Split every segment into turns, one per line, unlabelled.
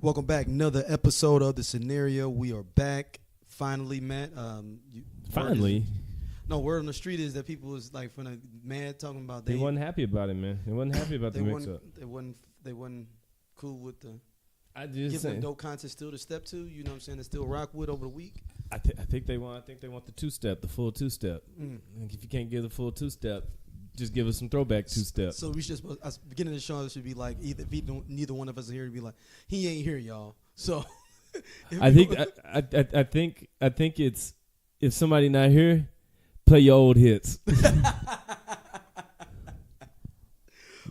Welcome back. Another episode of The Scenario. We are back. Finally, Matt.
Finally?
Word on the street is that people was like from the mad talking about
they wasn't happy about it, man. They wasn't happy about the mix-up.
They wasn't cool with the
giving
dope content still to step to. You know what I'm saying? To still rock with over the week.
I think they want the two-step, the full two-step. If you can't give the full two-step, just give us some throwback two-step.
So we should beginning of the show should be like neither one of us are here to be like he ain't here, y'all. So
I think it's if somebody not here, play your old hits.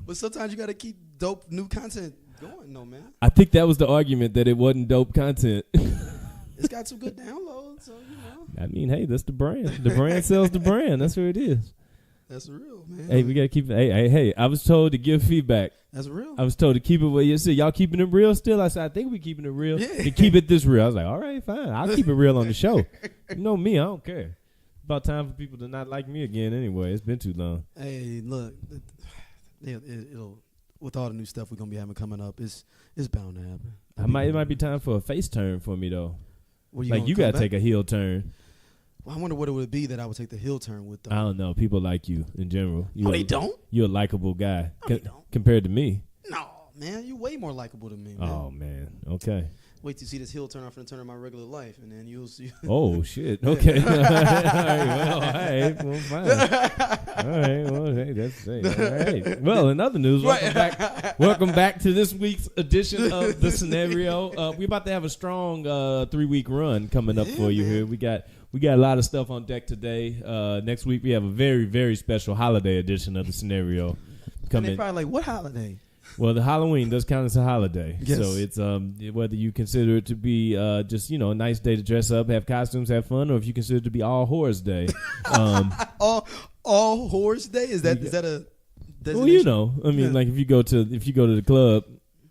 But sometimes you got to keep dope new content going, though, man.
I think that was the argument, that it wasn't dope content.
It's got some good downloads, so you know.
I mean, hey, that's the brand. The brand sells the brand. That's what it is.
That's real, man.
Hey, we gotta keep it. Hey, I was told to give feedback.
That's real.
I was told to keep it what you said. Y'all keeping it real still? I said, I think we keeping it real. Yeah. To keep it this real. I was like, all right, fine. I'll keep it real on the show. You know me, I don't care. About time for people to not like me again anyway. It's been too long.
Hey, look, it'll with all the new stuff we're gonna be having coming up, it's bound to happen.
It might be time for a face turn for me though. You gotta
back?
take a heel turn.
Well, I wonder what it would be that I would take the heel turn with, though.
I don't know. People like you in general.
They don't?
You're a likable guy.
No, they don't.
Compared to me.
No, man. You're way more likable than me, man.
Oh, man. Okay.
Wait till you see this heel turn off and turn in my regular life, and then you'll see.
Oh, shit. Okay. All right. Well, fine. All right. Well, hey, that's it. All right. Well, in other news, welcome back to this week's edition of The Scenario. We're about to have a strong 3-week run coming up for you here. We got a lot of stuff on deck today. Next week, we have a very, very special holiday edition of The Scenario coming.
And they're probably like, what holiday?
Well, the Halloween does count as a holiday.
Yes.
So it's whether you consider it to be just, a nice day to dress up, have costumes, have fun, or if you consider it to be All Whores Day.
All Whores Day? Is that a
well,
designation?
like if you go to the club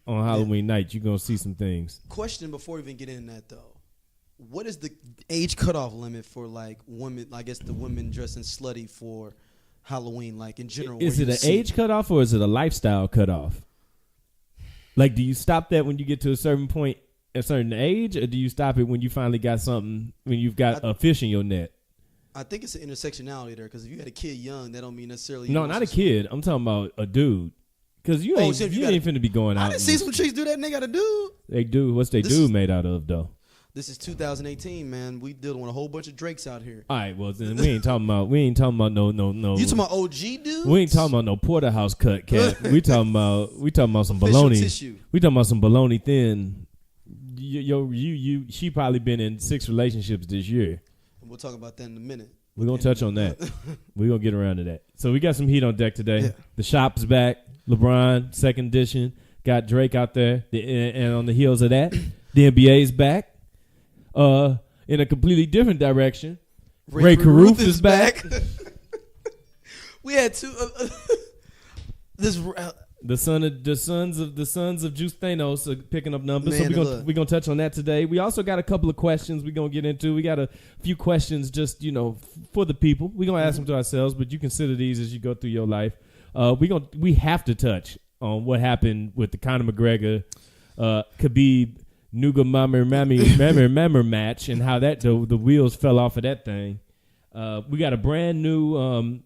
on Halloween night, you're going to see some things.
Question before we even get into that, though. What is the age cutoff limit for, like, women, I guess the women dressing slutty for Halloween, like, in general?
Is it an age cutoff or is it a lifestyle cutoff? Like, do you stop that when you get to a certain point, a certain age, or do you stop it when you finally got something, when you've got a fish in your net?
I think it's an intersectionality there, because if you had a kid young, that don't mean necessarily.
No, not a kid. I'm talking about a dude. Because you ain't finna be going out.
I didn't see some chicks do that, and they got a dude.
They do. What's they dude made out of, though?
This is 2018, man. We dealing with a whole bunch of Drakes out here.
All right, well then we ain't talking about no.
You talking about OG dudes?
We ain't talking about no porterhouse cut cat. we talking about some bologna.
Tissue.
We talking about some bologna thin. She probably been in 6 relationships this year.
We'll talk about that in a minute.
We're gonna touch on that. We're gonna get around to that. So we got some heat on deck today. Yeah. The shop's back. Lebron, second edition. Got Drake out there, and on the heels of that, the NBA's back. In a completely different direction, Rae Carruth is back.
We had two.
The sons of Juice Thanos are picking up numbers. Man, so we're gonna touch on that today. We also got a couple of questions we're gonna get into. We got a few questions just for the people. We're gonna ask them to ourselves, but you consider these as you go through your life. We have to touch on what happened with the Conor McGregor, Khabib. Nuga Mammer match and how that the wheels fell off of that thing. We got a brand new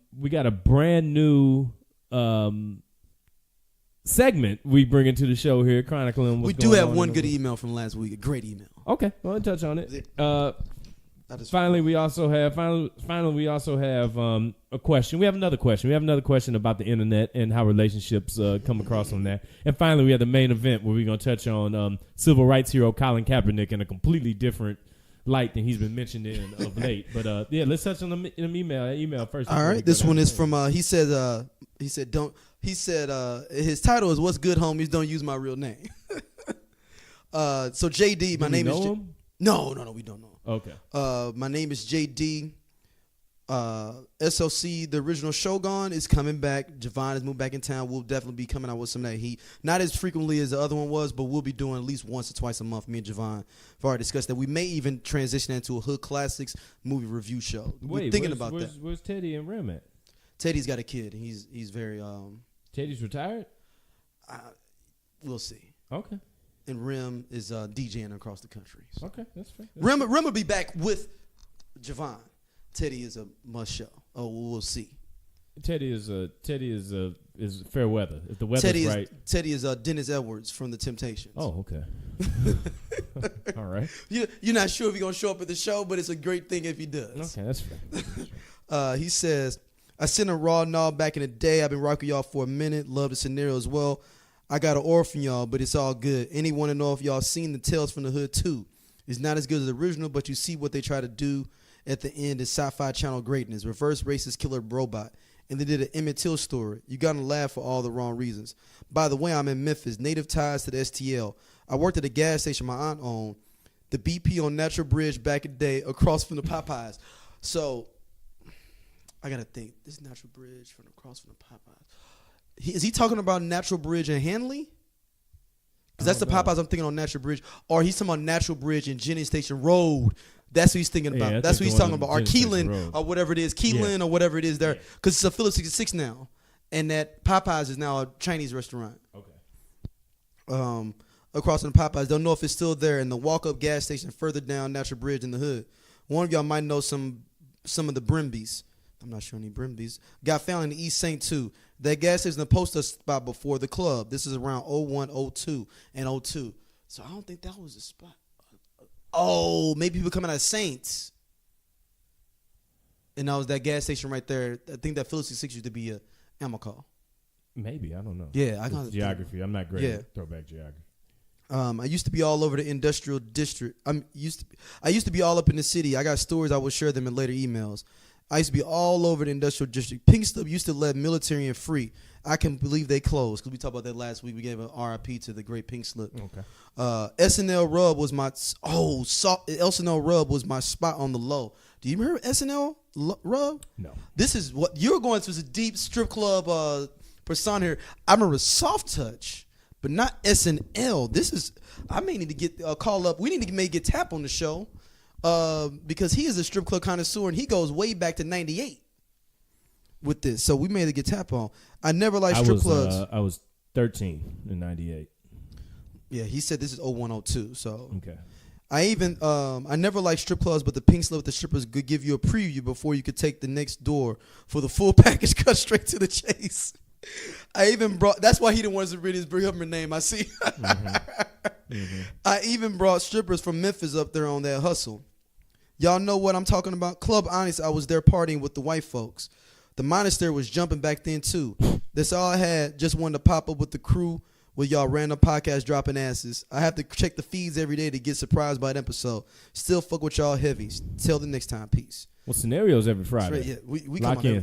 segment we bring into the show here, chronicling what's going on.
We do have one good email from last week, a great email.
Okay, well, touch on it. Finally, we also have a question. We have another question. We have another question about the internet and how relationships come across on that. And finally, we have the main event where we're going to touch on civil rights hero Colin Kaepernick in a completely different light than he's been mentioned in of late. But let's touch on the email first.
All right, this one is from he said his title is "What's Good, Homies? Don't Use My Real Name." So JD, my name is
him?
No, we don't know.
Okay.
My name is JD. SOC, the original Shogun, is coming back. Javon has moved back in town. We'll definitely be coming out with some of that heat. Not as frequently as the other one was, but we'll be doing at least once or twice a month. Me and Javon have already discussed that. We may even transition into a Hood Classics movie review show. We're thinking about that.
Where's Teddy and Rem at?
Teddy's got a kid. He's very
Teddy's retired?
We'll see.
Okay.
and Rim is DJing across the country. So.
Okay, that's fair.
Rim will be back with Javon. Teddy is a must show. Oh, we'll see.
Teddy is fair weather. If the weather's right.
Teddy is Dennis Edwards from The Temptations.
Oh, okay. All right.
You're not sure if he's gonna show up at the show, but it's a great thing if he does.
Okay, that's fair.
He says, I sent a raw knob back in the day. I've been rocking y'all for a minute. Love the scenario as well. I got an orphan y'all, but it's all good. Anyone to know if y'all seen the Tales from the Hood 2? It's not as good as the original, but you see what they try to do at the end is sci-fi channel greatness. Reverse racist killer robot. And they did an Emmett Till story. You got to laugh for all the wrong reasons. By the way, I'm in Memphis. Native ties to the STL. I worked at a gas station my aunt owned. The BP on Natural Bridge back in the day across from the Popeyes. So, I got to think. This Natural Bridge across from the Popeyes. Is he talking about Natural Bridge in Hanley? Because that's the Popeyes I'm thinking on Natural Bridge. Or he's talking about Natural Bridge in Jennings Station Road. That's what he's thinking about. That's what he's talking about. Or Keelan or whatever it is. Keelan or whatever it is there. Because it's a Phillips 66 now. And that Popeyes is now a Chinese restaurant. Okay. Across from the Popeyes. Don't know if it's still there. And the walk-up gas station further down Natural Bridge in the hood. One of y'all might know some of the Brimbies. I'm not sure any Brimbies. Got found in the East St. too. That gas station is the poster spot before the club. This is around 01, 02, and 02. So I don't think that was a spot. Oh, maybe people coming out of Saints. And that was that gas station right there. I think that Phillips 66 used to be a Amacall.
Maybe, I don't know.
Yeah, I got
geography. I'm not great at throwback geography.
I used to be all over the industrial district. I used to be all up in the city. I got stories. I will share them in later emails. I used to be all over the industrial district. Pink Slip used to let military in free. I can believe they closed because we talked about that last week. We gave an RIP to the great Pink Slip. Okay. SNL Rub was my SNL Rub was my spot on the low. Do you remember SNL Rub?
No.
This is what you're going through. Is a deep strip club persona here. I remember Soft Touch, but not SNL. This is. I may need to get a call up. We need to get Tap on the show. Because he is a strip club connoisseur and he goes way back to 98 with this. So we made to get Tap on. I never liked strip clubs.
I was 13 in 98.
Yeah, he said this is 0102. So
okay.
I never liked strip clubs, but the Pink Slip with the strippers could give you a preview before you could take the next door for the full package cut straight to the chase. I even brought. That's why he didn't want us to read his government name. I see. I even brought strippers from Memphis up there on that hustle. Y'all know what I'm talking about? Club Honest, I was there partying with the white folks. The monastery was jumping back then, too. That's all I had. Just wanted to pop up with the crew with y'all random podcast dropping asses. I have to check the feeds every day to get surprised by an episode. Still fuck with y'all heavies. Till the next time. Peace.
Well, scenarios every Friday.
Right, yeah, we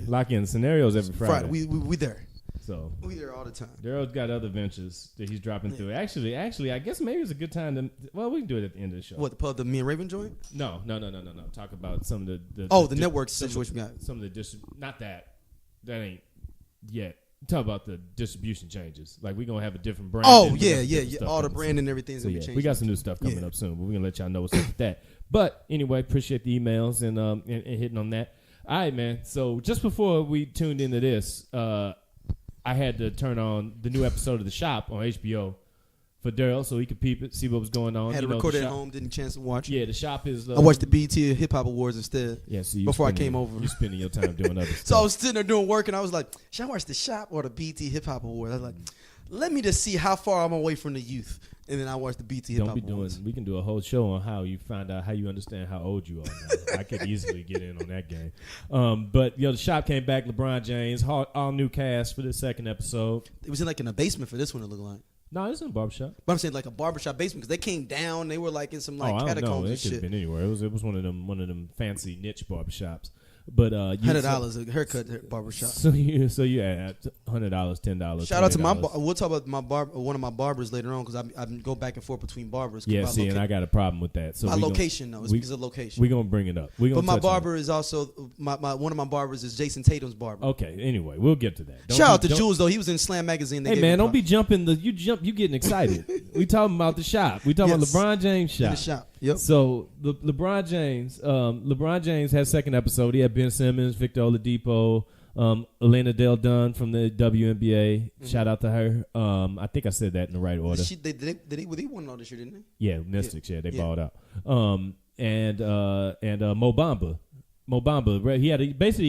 lock in. Scenarios every Friday.
We there.
So
we there all the time.
Daryl's got other ventures that he's dropping through. Actually, I guess maybe it's a good time to. Well, we can do it at the end of the show.
What, the Me and Raven joint?
No. Talk about some of
the network situation we got.
Some of the not that ain't yet. Talk about the distribution changes. Like we're gonna have a different brand.
Oh yeah. All the brand and everything's gonna be changed.
We got some new stuff coming up soon, but we're gonna let y'all know what's up with that. But anyway, appreciate the emails and hitting on that. All right, man. So just before we tuned into this, I had to turn on the new episode of The Shop on HBO for Daryl so he could peep it, see what was going on.
Had to record it at home, didn't chance to watch.
Yeah, The Shop is.
I watched the BET Hip Hop Awards instead.
Yeah, so
before I came over.
You're spending your time doing other stuff.
So I was sitting there doing work, and I was like, should I watch The Shop or the BET Hip Hop Awards? I was like, let me just see how far I'm away from the youth. And then I watched the BET Hip Hop Awards.
We can do a whole show on how you find out how you understand how old you are now. I could easily get in on that game. But The Shop came back. LeBron James, all new cast for the second episode.
It was in a basement for this one. It looked like.
No, it's in a barbershop.
But I'm saying like a barbershop basement because they came down. They were like in some catacombs and shit.
I don't know. It could have been anywhere. It was one of them fancy niche barbershops. But
$100 a haircut barbershop.
So you add $100, $10.
Shout out to my. We'll talk about one of my barbers later on because I go back and forth between barbers.
Yeah, see, and I got a problem with that. So
my location though, it's because of location.
We're gonna bring it up. But
my barber is also one of my barbers is Jason Tatum's barber.
Okay, anyway, we'll get to that.
Shout out to Jules though. He was in Slam Magazine.
Hey man, don't be jumping. You getting excited. We talking about The Shop. We talking about LeBron James Shop.
In The Shop. Yep.
So LeBron James has second episode. He had Ben Simmons, Victor Oladipo, Elena Del Dunn from the WNBA. Shout out to her. I think I said that in the right order.
They won all this year, didn't they?
Yeah, Mystics. Yeah, they balled out. And Mo Bamba. Mo Bamba, he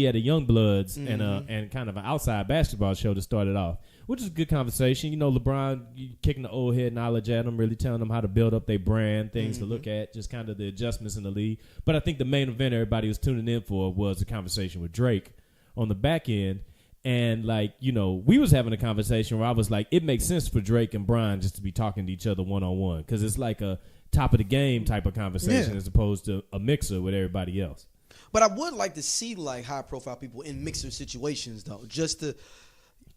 had a Young Bloods and kind of an outside basketball show to start it off, which is a good conversation. You know, LeBron kicking the old head knowledge at them, really telling them how to build up their brand, things to look at, just kind of the adjustments in the league. But I think the main event everybody was tuning in for was a conversation with Drake on the back end. And, like, you know, we was having a conversation where I was like, it makes sense for Drake and Brian just to be talking to each other one-on-one because it's like a top of the game type of conversation as opposed to a mixer with everybody else.
But I would like to see like high profile people in mixer situations though, just to.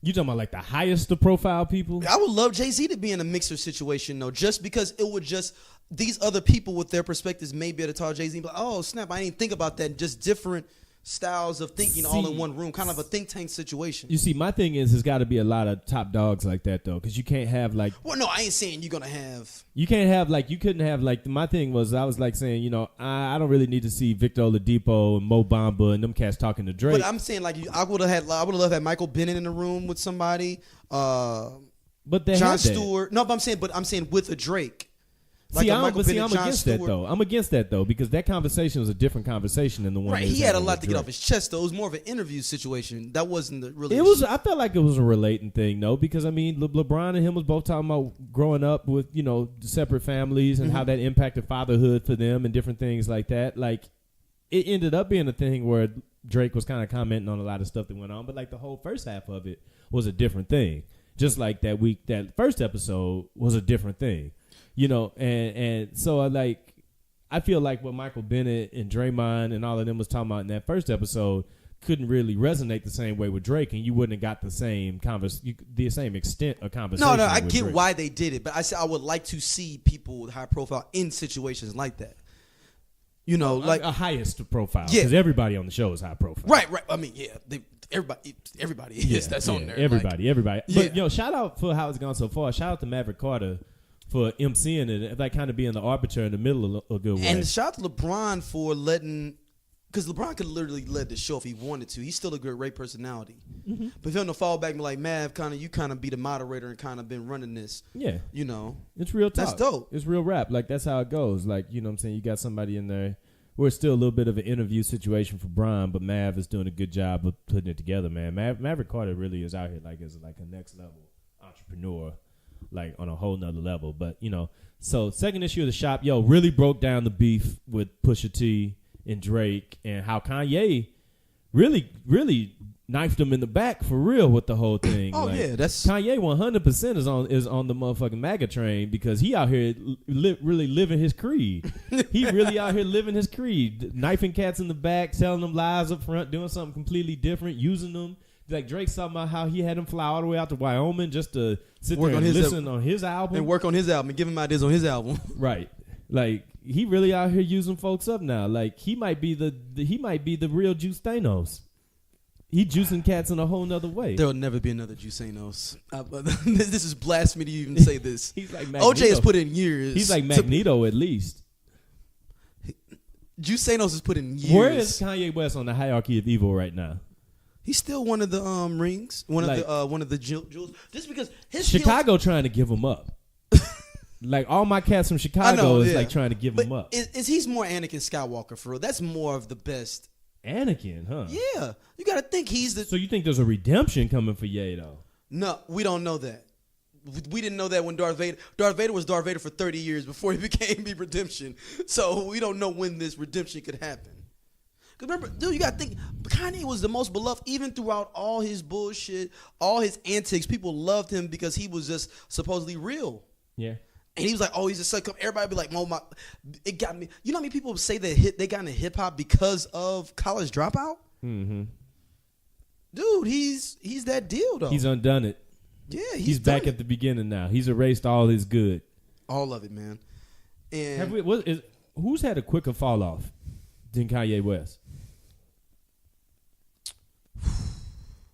You talking about like the highest of profile people?
I would love Jay-Z to be in a mixer situation though, just because it would just these other people with their perspectives may be able to talk to Jay-Z and be like, oh snap, I didn't think about that. Just different styles of thinking all in one room, kind of a think tank situation.
You see, my thing is, there's got to be a lot of top dogs like that though, because you can't have like.
Well, no, I ain't saying you're gonna have.
You can't have like you couldn't have like my thing was I was like saying I don't really need to see Victor Oladipo and Mo Bamba and them cats talking to Drake.
But I'm saying like I would have loved had Michael Bennett in the room with somebody.
But they
Jon Stewart. No, but I'm saying with a Drake. Like
I'm against that though. I'm against that though because that conversation was a different conversation than the one.
Right, he had a lot to get off his chest though. It was more of an interview situation. That wasn't really.
It was. I felt like it was a relating thing though because I mean LeBron and him was both talking about growing up with separate families and how that impacted fatherhood for them and different things like that. Like it ended up being a thing where Drake was kind of commenting on a lot of stuff that went on, but like the whole first half of it was a different thing. Just like that first episode was a different thing. And so I feel like what Michael Bennett and Draymond and all of them was talking about in that first episode couldn't really resonate the same way with Drake, and you wouldn't have got the same extent of conversation.
No, I get
Drake.
why they did it, but I said I would like to see people with high profile in situations like that. Like
a highest profile, because everybody on the show is high profile.
Right. I mean, everybody is that's on there.
Everybody. But shout out for how it's gone so far. Shout out to Maverick Carter for emceeing it, like kind of being the arbiter in the middle of a good way.
And shout out to LeBron for because LeBron could literally lead the show if he wanted to. He's still a great personality. Mm-hmm. But for him to fall back and be like, Mav, you kind of be the moderator and kind of been running this.
Yeah.
It's
real talk.
That's dope.
It's real rap. Like, that's how it goes. Like, you know what I'm saying? You got somebody in there where it's still a little bit of an interview situation for Brian, but Mav is doing a good job of putting it together, man. Maverick Carter really is out here as like a next level entrepreneur. Like on a whole nother level. But, so second issue of the shop, really broke down the beef with Pusha T and Drake and how Kanye really, really knifed him in the back for real with the whole thing.
That's
Kanye 100% is on the motherfucking MAGA train because he out here really living his creed. He really out here living his creed, knifing cats in the back, telling them lies up front, doing something completely different, using them. Like Drake talking about how he had him fly all the way out to Wyoming just to sit there and listen on his album.
And work on his album and give him ideas on his album.
Right. Like he really out here using folks up now. Like he might be the real Juice Thanos. He juicing cats in a whole nother way.
There will never be another Juice Thanos. This is blasphemy to even say this.
He's like Magneto.
OJ has put in years.
He's like Magneto at least.
Juice Thanos has put in years.
Where is Kanye West on the hierarchy of evil right now?
He's still one of the rings, one of the jewels. Just because his
Chicago trying to give him up. Like all my cats from Chicago is like trying to give him up.
Is he's more Anakin Skywalker for real? That's more of the best.
Anakin, huh?
Yeah, you got to think he's the.
So you think there's a redemption coming for Ye though?
No, we don't know that. We didn't know that when Darth Vader was Darth Vader for 30 years before he became the redemption. So we don't know when this redemption could happen. Because remember, dude, you got to think, Kanye was the most beloved even throughout all his bullshit, all his antics. People loved him because he was just supposedly real.
Yeah.
And he was like, oh, he's just like, everybody be like, it got me. You know how many people say that they got into hip hop because of College Dropout?
Mm-hmm.
Dude, he's that deal, though.
He's undone it.
Yeah,
he's back at the beginning now. He's erased all his good.
All of it, man. And
who's had a quicker fall off than Kanye West?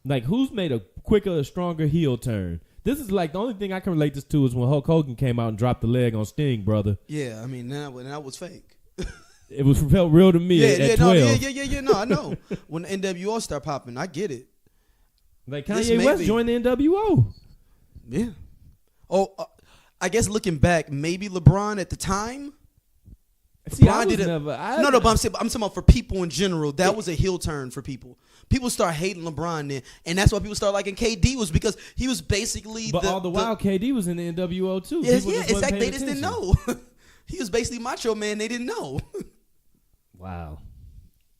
Like, who's made a quicker, stronger heel turn? This is like the only thing I can relate this to is when Hulk Hogan came out and dropped the leg on Sting, brother.
Yeah, I mean, that was fake.
It felt real to me at 12.
No, I know. When the NWO started popping, I get it.
Like Kanye West joined the NWO.
Yeah. Oh, I guess looking back, maybe LeBron at the time.
See,
LeBron did it. No, but I'm talking about for people in general. That was a heel turn for people. People start hating LeBron then, and that's why people start liking KD was because he was basically.
But all the while, KD was in the NWO too.
Yeah, exactly. They just didn't know. He was basically Macho Man. They didn't know.
Wow.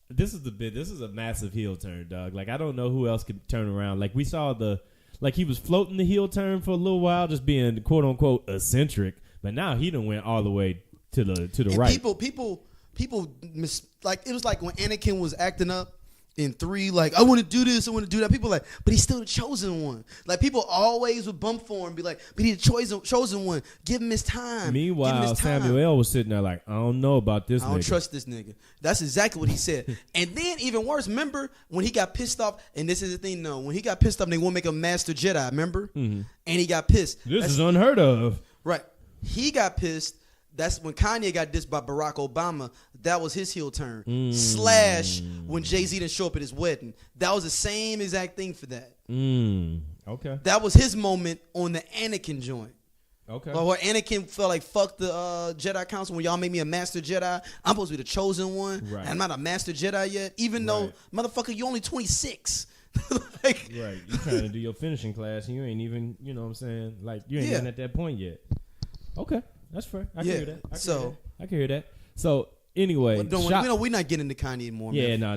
This is a massive heel turn, dog. Like I don't know who else could turn around. Like we saw he was floating the heel turn for a little while, just being quote unquote eccentric. But now he done went all the way to the right. People
it was like when Anakin was acting up in 3, like, I want to do this, I want to do that. People like, but he's still the chosen one. Like, people always would bump for him, be like, but he's the chosen one. Give him his time.
Meanwhile, Samuel was sitting there like, I don't know about this nigga.
I don't trust this nigga. That's exactly what he said. And then, even worse, remember when he got pissed off, and this is the thing, no, when he got pissed off, they won't make a Master Jedi, remember? Mm-hmm. And he got pissed.
This is unheard of.
Right. He got pissed. That's when Kanye got dissed by Barack Obama. That was his heel turn. / when Jay-Z didn't show up at his wedding. That was the same exact thing for that.
Okay.
That was his moment on the Anakin joint.
Okay.
Where Anakin felt like, fuck the Jedi Council. When y'all make me a Master Jedi, I'm supposed to be the chosen one.
Right.
And I'm not a Master Jedi yet. Even though, motherfucker, you only 26. Right.
You trying to do your finishing class and you ain't even, you know what I'm saying? Like, you ain't even at that point yet. Okay. That's fair. I can hear that. I can hear that. So anyway,
we're not getting into Kanye anymore.
Yeah, no.
I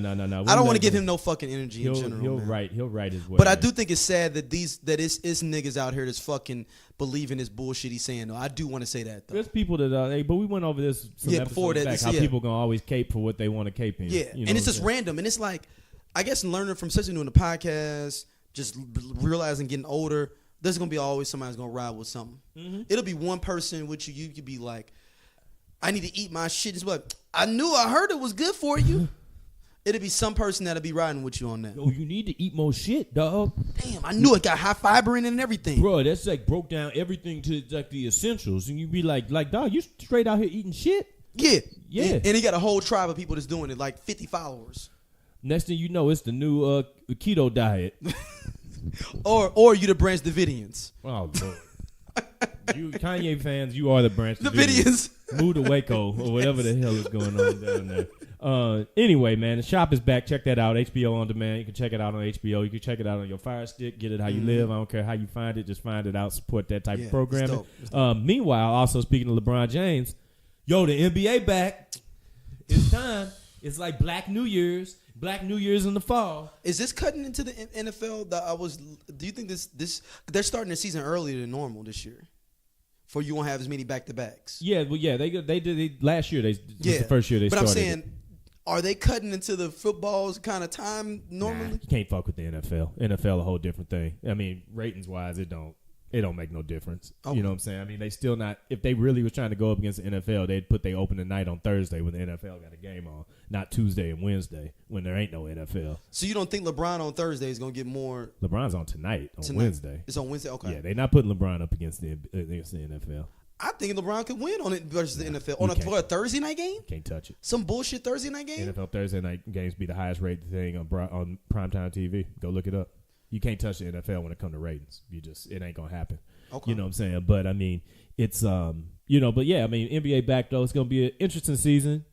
don't want to give him no fucking energy in general.
He'll write his way.
But I do think it's sad that it's niggas out here that's fucking believing this bullshit he's saying. Though I do want to say that though.
There's people that but we went over this some episodes back. How people gonna always cape for what they want to cape in.
Yeah,
you know
and it's just random, and it's like I guess learning from especially doing the podcast, just realizing getting older. There's going to be always somebody's going to ride with something. Mm-hmm. It'll be one person with you. You could be like, I need to eat my shit. It's like, I heard it was good for you. It'll be some person that'll be riding with you on that.
Oh, you need to eat more shit, dog.
Damn, I knew it got high fiber in it and everything.
Bro, that's like broke down everything to like the essentials. And you be like, dog, you straight out here eating shit?
Yeah.
Yeah.
And he got a whole tribe of people that's doing it, like 50 followers.
Next thing you know, it's the new keto diet.
Or you the Branch Davidians.
Oh, Lord. You Kanye fans, you are the Branch
Davidians.
Move to Waco or whatever the hell is going on down there. Anyway, man, the shop is back. Check that out. HBO On Demand. You can check it out on HBO. You can check it out on your Fire Stick. Get it how you live. I don't care how you find it. Just find it out. Support that type of programming. It's dope. Meanwhile, also speaking of LeBron James, the NBA back. It's time. It's like Black New Year's. Black New Year's in the fall.
Is this cutting into the NFL? Do you think this they're starting the season earlier than normal this year? For you won't have as many back-to-backs.
Yeah, well, yeah, they did last year. This was the first year they started.
But I'm saying, are they cutting into the football's kind of time normally?
Nah, you can't fuck with the NFL. NFL a whole different thing. I mean, ratings wise, it don't make no difference. Okay. You know what I'm saying? I mean, they still not. If they really was trying to go up against the NFL, they'd put their opening night on Thursday when the NFL got a game on, not Tuesday and Wednesday when there ain't no NFL.
So you don't think LeBron on Thursday is gonna get more?
LeBron's on tonight. Wednesday.
It's on Wednesday. Okay.
Yeah, they're not putting LeBron up against the NFL.
I think LeBron could win on it versus the NFL for a Thursday night game.
Can't touch it.
Some bullshit Thursday night game.
NFL Thursday night games be the highest rated thing on primetime TV. Go look it up. You can't touch the NFL when it comes to ratings. It ain't gonna happen. Okay. You know what I'm saying? But I mean, it's but yeah, I mean, NBA back though. It's gonna be an interesting season.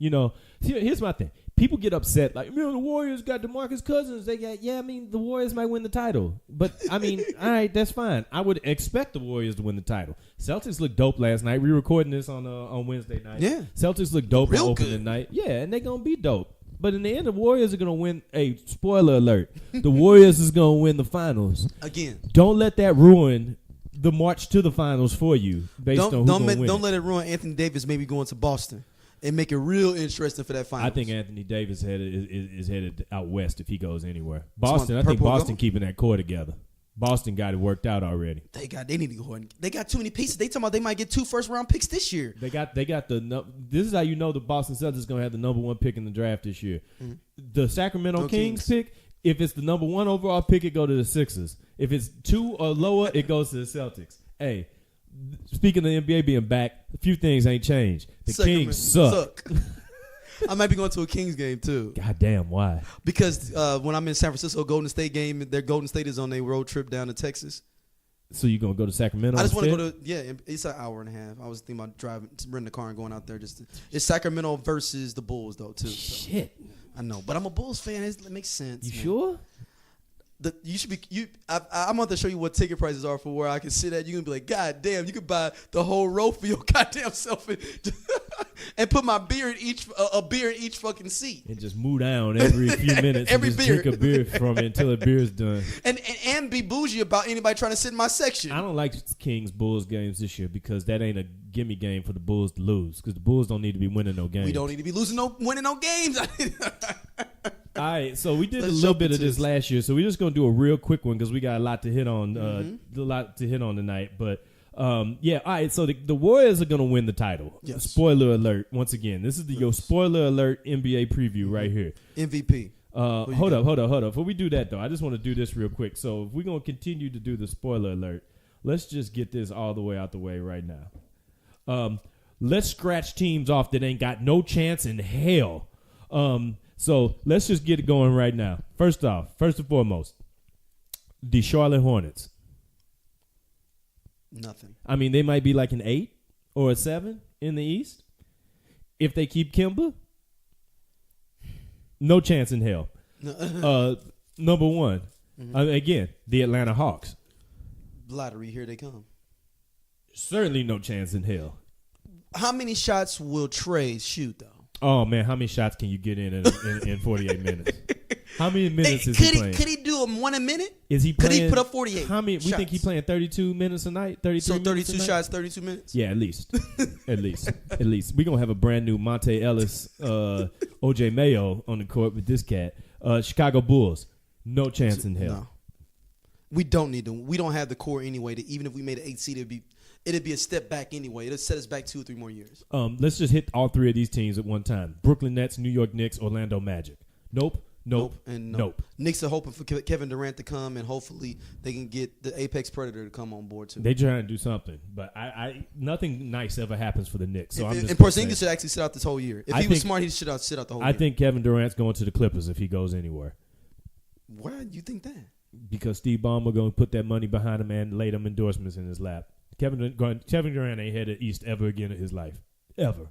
Here's my thing. People get upset like, the Warriors got DeMarcus Cousins. The Warriors might win the title. But I mean, all right, that's fine. I would expect the Warriors to win the title. Celtics looked dope last night. We recording this on Wednesday night.
Yeah.
Celtics looked dope on opening night. Yeah, and they're gonna be dope. But in the end, the Warriors are going to win. Spoiler alert. The Warriors is going to win the finals.
Again.
Don't let that ruin the march to the finals for you based on who's going to win.
Don't let it ruin Anthony Davis maybe going to Boston and make it real interesting for that finals.
I think Anthony Davis is headed out west if he goes anywhere. Boston, I think Boston keeping that core together. Boston got it worked out already.
They need to go ahead. They got too many pieces. They talking about they might get 2 first-round picks this year.
They got this is how you know the Boston Celtics is going to have the number 1 pick in the draft this year. Mm-hmm. The Sacramento Kings pick, if it's the number 1 overall pick, it go to the Sixers. If it's 2 or lower, it goes to the Celtics. Hey, speaking of the NBA being back, a few things ain't changed. The Kings suck.
I might be going to a Kings game too.
God damn, why?
Because when I'm in San Francisco, Golden State game, their Golden State is on their road trip down to Texas.
So you gonna go to Sacramento?
I just want to go to it's an hour and a half. I was thinking about renting a car and going out there. It's Sacramento versus the Bulls though too. So.
Shit,
I know, but I'm a Bulls fan. It makes sense.
You sure?
You should be I'm about to show you what ticket prices are for where I can sit at. You're gonna be like, God damn, you could buy the whole row for your goddamn self and put my beer in each fucking seat
and just move down every few minutes.
Every
and just
beer.
drink a beer from it until the beer's done.
And be bougie about anybody trying to sit in my section.
I don't like Kings Bulls games this year because that ain't a gimme game for the Bulls to lose because the Bulls don't need to be winning no games.
We don't need to be winning no games.
All right, so we did a little bit of this last year, so we're just gonna do a real quick one because we got a lot to hit on, tonight. But all right. So the Warriors are gonna win the title.
Yes.
Spoiler alert! Once again, this is your spoiler alert NBA preview right here.
MVP.
Hold up. Before we do that though, I just want to do this real quick. So if we're gonna continue to do the spoiler alert, let's just get this all the way out the way right now. Let's scratch teams off that ain't got no chance in hell. So let's just get it going right now. First and foremost, the Charlotte Hornets.
Nothing.
I mean, they might be like an 8 or a 7 in the East. If they keep Kemba, no chance in hell. Number one, again, the Atlanta Hawks.
Lottery, here they come.
Certainly no chance in hell.
How many shots will Trey shoot, though?
Oh, man, how many shots can you get in 48 minutes? How many minutes is he playing?
Could he do one a minute?
Is he playing?
Could he put up 48
How many?
shots?
We think he's playing 32 minutes a night? 33
So 32
minutes
shots, 32 minutes?
Yeah, at least. At least. We're going to have a brand new Monte Ellis, OJ Mayo on the court with this cat. Chicago Bulls, no chance in hell.
No. We don't need them. We don't have the core anyway. Even if we made an 8 seed, it'd be a step back anyway. It'll set us back 2 or 3 more years.
Let's just hit all 3 of these teams at one time. Brooklyn Nets, New York Knicks, Orlando Magic. Nope. Knicks are hoping for Kevin Durant to come, and hopefully they can get the Apex Predator to come on board too. They're trying to do something, but I nothing nice ever happens for the Knicks. So
and Porzingis should actually sit out this whole year. If he was smart, he should sit out the whole year.
I think Kevin Durant's going to the Clippers if he goes anywhere.
Why do you think that?
Because Steve Ballmer going to put that money behind him and lay them endorsements in his lap. Kevin Durant ain't headed east ever again in his life. Ever.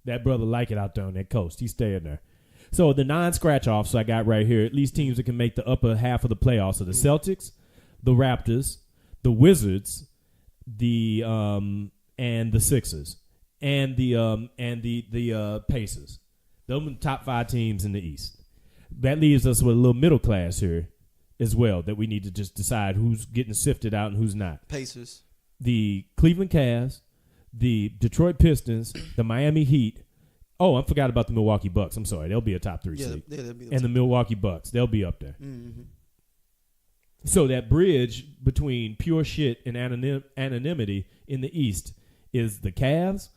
That brother like it out there on that coast. He's staying there. So the 9 scratch-offs I got right here, at least teams that can make the upper half of the playoffs are the Celtics, the Raptors, the Wizards, and the Sixers, and the Pacers. Those are the top 5 teams in the East. That leaves us with a little middle class here as well that we need to just decide who's getting sifted out and who's not.
Pacers.
The Cleveland Cavs, the Detroit Pistons, the Miami Heat. Oh, I forgot about the Milwaukee Bucks. I'm sorry. They'll be a top 3 seed.
They'll be
and the Milwaukee Bucks. They'll be up there.
Mm-hmm.
So that bridge between pure shit and anonymity in the East is the Cavs,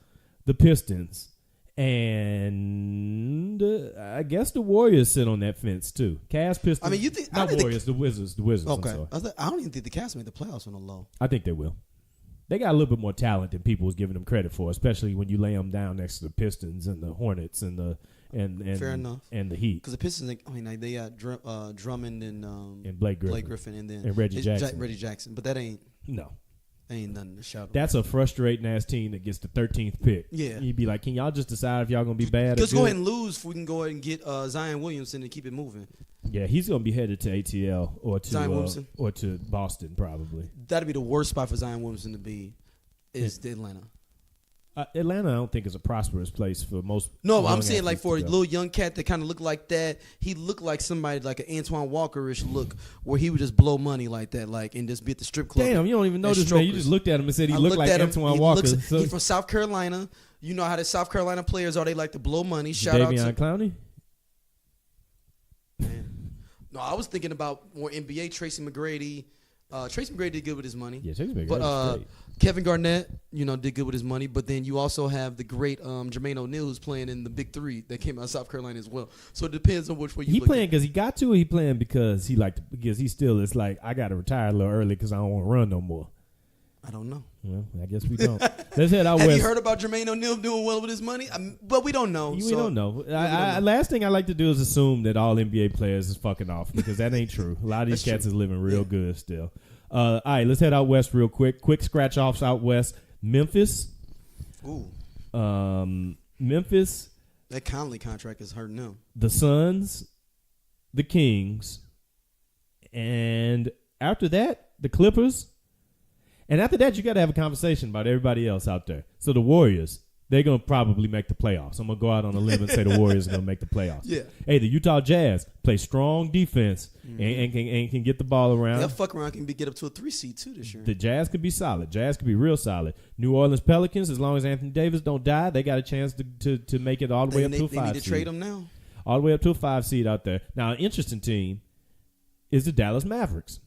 the Pistons, and I guess the Warriors sit on that fence too. Cavs, Pistons. I mean, you think not Warriors? The Wizards. The Wizards.
Okay.
I'm sorry.
I don't even think the Cavs made the playoffs on the low.
I think they will. They got a little bit more talent than people was giving them credit for, especially when you lay them down next to the Pistons and the Hornets and the
Fair enough.
And the Heat.
Because the Pistons, they got Drummond and
Blake Griffin,
and then
and Reggie Jackson.
Reggie Jackson, but that ain't nothing to shout about.
That's a frustrating ass team that gets the 13th pick.
Yeah,
you'd be like, can y'all just decide if y'all gonna be bad?
Just go ahead and lose. If we can go ahead and get Zion Williamson and keep it moving.
Yeah, he's gonna be headed to ATL or to Boston probably.
That'd be the worst spot for Zion Williamson to be. Is Atlanta.
Atlanta, I don't think is a prosperous place for most.
No, I'm saying like for a little young cat that kind of looked like that. He looked like somebody like an Antoine Walker-ish look, where he would just blow money like that, like and just be at the strip club.
Damn, you don't even know this man. You just looked at him and said he looked like Antoine Walker.
He's from South Carolina. You know how the South Carolina players are. They like to blow money. Shout out to
Davion Clowney.
Man. No, I was thinking about more NBA. Tracy McGrady. Tracy McGrady did good with his money.
Yeah, Tracy McGrady.
But Kevin Garnett, did good with his money. But then you also have the great Jermaine O'Neal who's playing in the Big Three that came out of South Carolina as well. So it depends on which way you. He
playing because he got to, or he playing because he still is like I got to retire a little early because I don't want to run no more.
I don't know.
Well, I guess we don't. Let's head out
Have
west.
you heard about Jermaine O'Neal doing well with his money? But we don't know.
We don't know. Last thing I like to do is assume that all NBA players is fucking off because that ain't true. A lot of these cats is living real good still. All right, let's head out west real quick. Quick scratch offs out west. Memphis.
Ooh.
Memphis.
That Conley contract is hurting them.
The Suns. The Kings. And after that, the Clippers. And after that, you got to have a conversation about everybody else out there. So the Warriors, they're going to probably make the playoffs. I'm going to go out on a limb and say the Warriors are going to make the playoffs.
Yeah.
Hey, the Utah Jazz play strong defense and can get the ball around.
That fuck around can get up to a 3 seed too this year.
The Jazz could be solid. Jazz could be real solid. New Orleans Pelicans, as long as Anthony Davis don't die, they got a chance to make it all the way up to a 5 seed.
They need to trade him now.
All the way up to a 5 seed out there. Now, an interesting team is the Dallas Mavericks.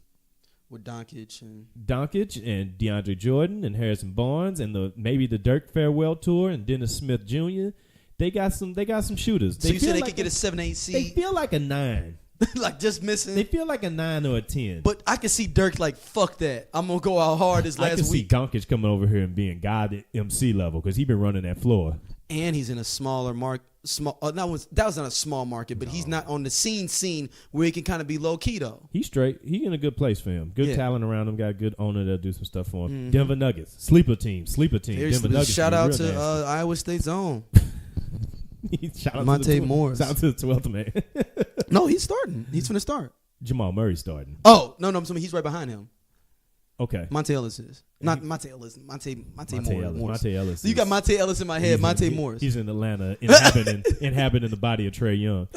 With Doncic and
DeAndre Jordan and Harrison Barnes and maybe the Dirk farewell tour and Dennis Smith Jr. They got some shooters.
So you said they could get a 7-8 seed?
They feel like a 9.
Like just missing.
They feel like a 9 or a 10.
But I can see Dirk like, fuck that. I'm gonna go out hard this last week.
I can see Doncic coming over here and being God at MC level because he been running that floor.
And he's in a smaller market. That was not a small market, but he's not on the scene where he can kind of be low key though.
He's straight. He in a good place for him. Good talent around him. Got a good owner that'll do some stuff for him.
Mm-hmm.
Denver Nuggets, sleeper team. Denver Nuggets.
Shout out to Iowa State's own.
Shout out
Monte Morris.
Shout out to the 12th man.
No, he's starting. He's gonna start.
Jamal Murray starting.
Oh no, I'm assuming he's right behind him.
Okay.
Monte Ellis is. Not Monte Ellis. Monte Morris.
Monte Ellis.
So you got Monte Ellis in my head. Monte Morris.
He's in Atlanta inhabiting the body of Trae Young.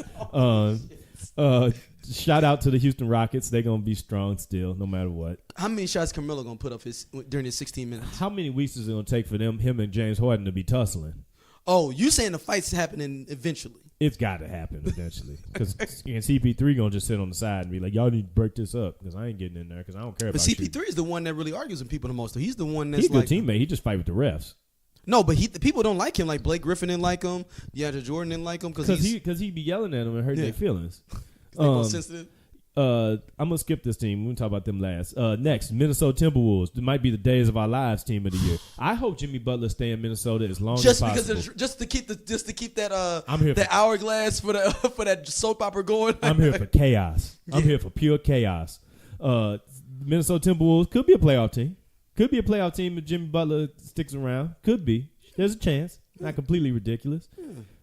Shout out to the Houston Rockets. They're going to be strong still, no matter what.
How many shots Carmelo going to put up during his 16 minutes?
How many weeks is it going to take for him and James Harden to be tussling?
Oh, you saying the fight's happening eventually? It's
got to happen eventually. Because CP3 going to just sit on the side and be like, y'all need to break this up because I ain't getting in there because I don't care about you.
But CP3 is the one that really argues with people the most. So he's the one that's
he's a good teammate. He just fight with the refs.
No, but the people don't like him. Like Blake Griffin didn't like him. DeAndre Jordan didn't like him because
he be yelling at him and hurting their feelings.
Sensitive.
I'm gonna skip this team. We're gonna talk about them last. Next, Minnesota Timberwolves. It might be the days of our lives team of the year. I hope Jimmy Butler stay in Minnesota as long as possible. Just to keep that
I'm here that hourglass for that soap opera going.
I'm here for chaos. I'm here for pure chaos. Minnesota Timberwolves could be a playoff team. Could be a playoff team if Jimmy Butler sticks around. Could be. There's a chance. Not completely ridiculous.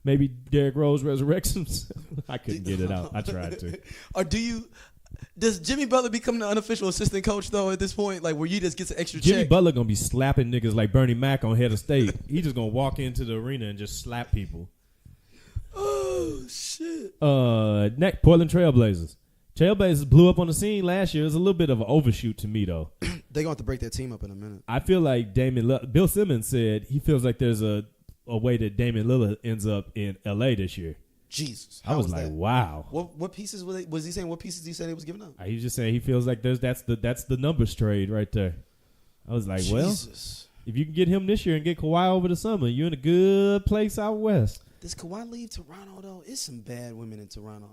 Maybe Derrick Rose resurrects himself. I couldn't get it out. I tried to.
Or does Jimmy Butler become the unofficial assistant coach though at this point? Like where you just get an extra
Jimmy
check?
Butler gonna be slapping niggas like Bernie Mac on head of state. He just gonna walk into the arena and just slap people.
Oh shit.
Next, Portland Trailblazers. Trailblazers blew up on the scene last year. It was a little bit of an overshoot to me though.
They're gonna have to break that team up in a minute.
I feel like Bill Simmons said he feels like there's a way that Damian Lillard ends up in LA this year.
Jesus.
I was like, that? Wow.
What pieces was he saying? What pieces he said he was giving up?
He was just saying he feels like that's the numbers trade right there. I was like,
Jesus.
Well, if you can get him this year and get Kawhi over the summer, you're in a good place out west.
Does Kawhi leave Toronto though? It's some bad women in Toronto.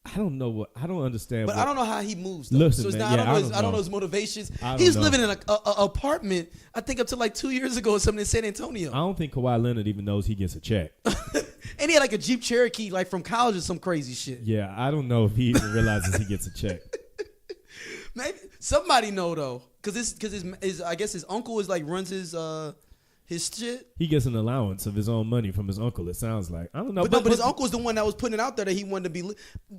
I don't understand.
But I don't know how he moves though.
Listen,
so it's
man,
I don't know his motivations. He was living in an apartment, I think up to like 2 years ago or something in San Antonio.
I don't think Kawhi Leonard even knows he gets a check.
And he had like a Jeep Cherokee like from college or some crazy shit.
Yeah, I don't know if he even realizes he gets a check.
Maybe somebody know though, because I guess his uncle is like runs his shit.
He gets an allowance of his own money from his uncle. It sounds like I don't know,
but his uncle is the one that was putting it out there that he wanted to be.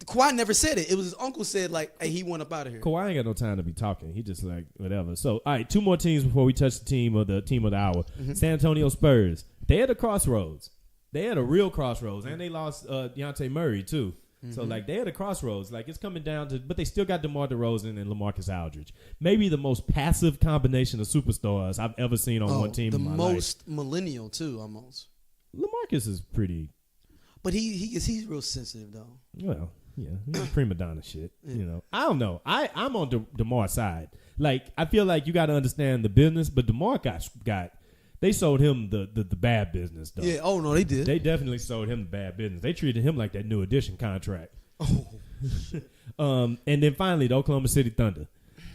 Kawhi never said it. It was his uncle said like, "Hey, he went up out of here."
Kawhi ain't got no time to be talking. He just like whatever. So all right, 2 more teams before we touch the team of the hour. Mm-hmm. San Antonio Spurs. They had a crossroads. They had a real crossroads, and they lost Dejounte Murray too. Mm-hmm. So like they had a crossroads. Like it's coming down to, but they still got DeMar DeRozan and LaMarcus Aldridge. Maybe the most passive combination of superstars I've ever seen on one team.
The
in my
most
life.
Millennial too, almost.
LaMarcus is pretty,
but he's real sensitive though.
Well, yeah, prima donna shit. Yeah. You know, I don't know. I'm on DeMar's side. Like I feel like you got to understand the business, but DeMar got. They sold him the bad business, though.
Yeah, oh, no, they did.
They definitely sold him the bad business. They treated him like that new edition contract.
Oh.
And then finally, the Oklahoma City Thunder.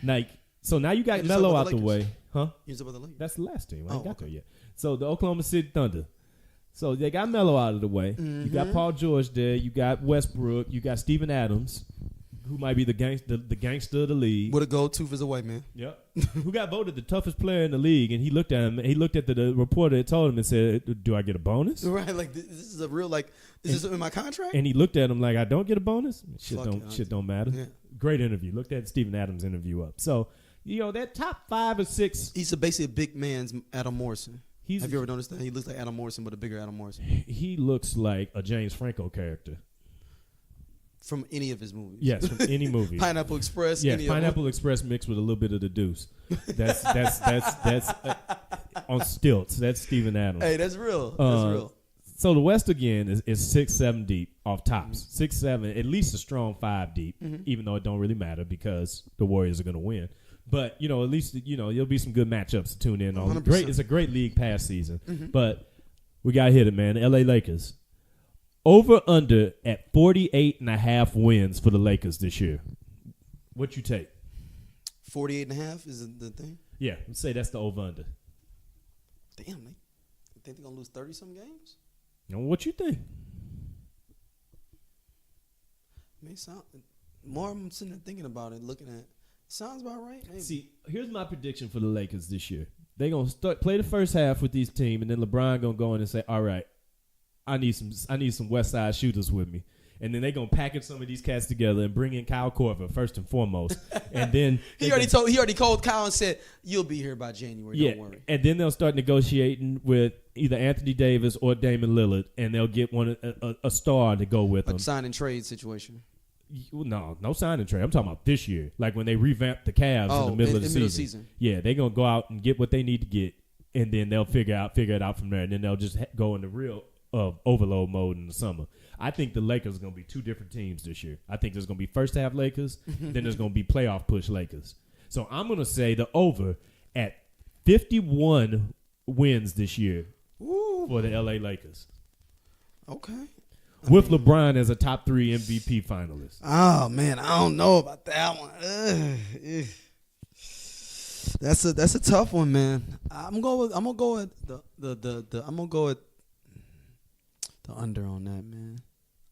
Like, So now you got Melo out the way. Huh?
You about the Lakers?
That's the last team. I ain't got there yet. So the Oklahoma City Thunder. So they got Melo out of the way. You got Paul George there. You got Westbrook. You got Steven Adams, who might be the gangster of the league.
What a go-to for the white man.
Yep. Who got voted the toughest player in the league, and he looked at him. He looked at the reporter that told him and said, "Do I get a bonus?"
Right, like this is a real is this in my contract?
And he looked at him like, "I don't get a bonus." Shit don't matter.
Yeah.
Great interview. Looked at Steven Adams' interview up. So that top 5 or 6.
He's basically a big man's Adam Morrison. Have you ever noticed that? He looks like Adam Morrison, but a bigger Adam Morrison.
He looks like a James Franco character.
From any of his movies.
Yes, from any movie.
Pineapple Express.
Yeah, Pineapple Express mixed with a little bit of the Deuce. That's on stilts. That's Steven Adams.
Hey, that's real. That's real.
So the West again is 6, 7 deep off tops. 6, 7, at least a strong 5 deep. Even though it don't really matter because the Warriors are going to win. But at least there'll be some good matchups to tune in on.
100%.
It's a great league pass season. But we got to hit it, man. L.A. Lakers. Over under at 48.5 wins for the Lakers this year. What you take?
48.5 is the thing?
Yeah, let's say that's the over under.
Damn, you think they're going to lose 30-some games?
What you think?
More I'm sitting there thinking about it, looking at it. Sounds about right. Maybe.
See, here's my prediction for the Lakers this year. They're going to play the first half with these team, and then LeBron going to go in and say, all right, I need some West Side shooters with me. And then they're going to package some of these cats together and bring in Kyle Korver first and foremost. And then
he already called Kyle and said, you'll be here by January, don't worry.
And then they'll start negotiating with either Anthony Davis or Damian Lillard, and they'll get a star to go with them.
A sign and trade situation.
No sign and trade. I'm talking about this year. Like when they revamp the Cavs in the middle of the season. Yeah, they're going to go out and get what they need to get, and then they'll figure it out from there, and then they'll just go into real overload mode in the summer. I think the Lakers are going to be 2 different teams this year. I think there's going to be first half Lakers, then there's going to be playoff push Lakers. So I'm going to say the over at 51 wins this year for the LA Lakers. Okay. With LeBron as a top 3 MVP finalist.
Oh man, I don't know about that one. That's a tough one, man. I'm gonna go with the under on that, man.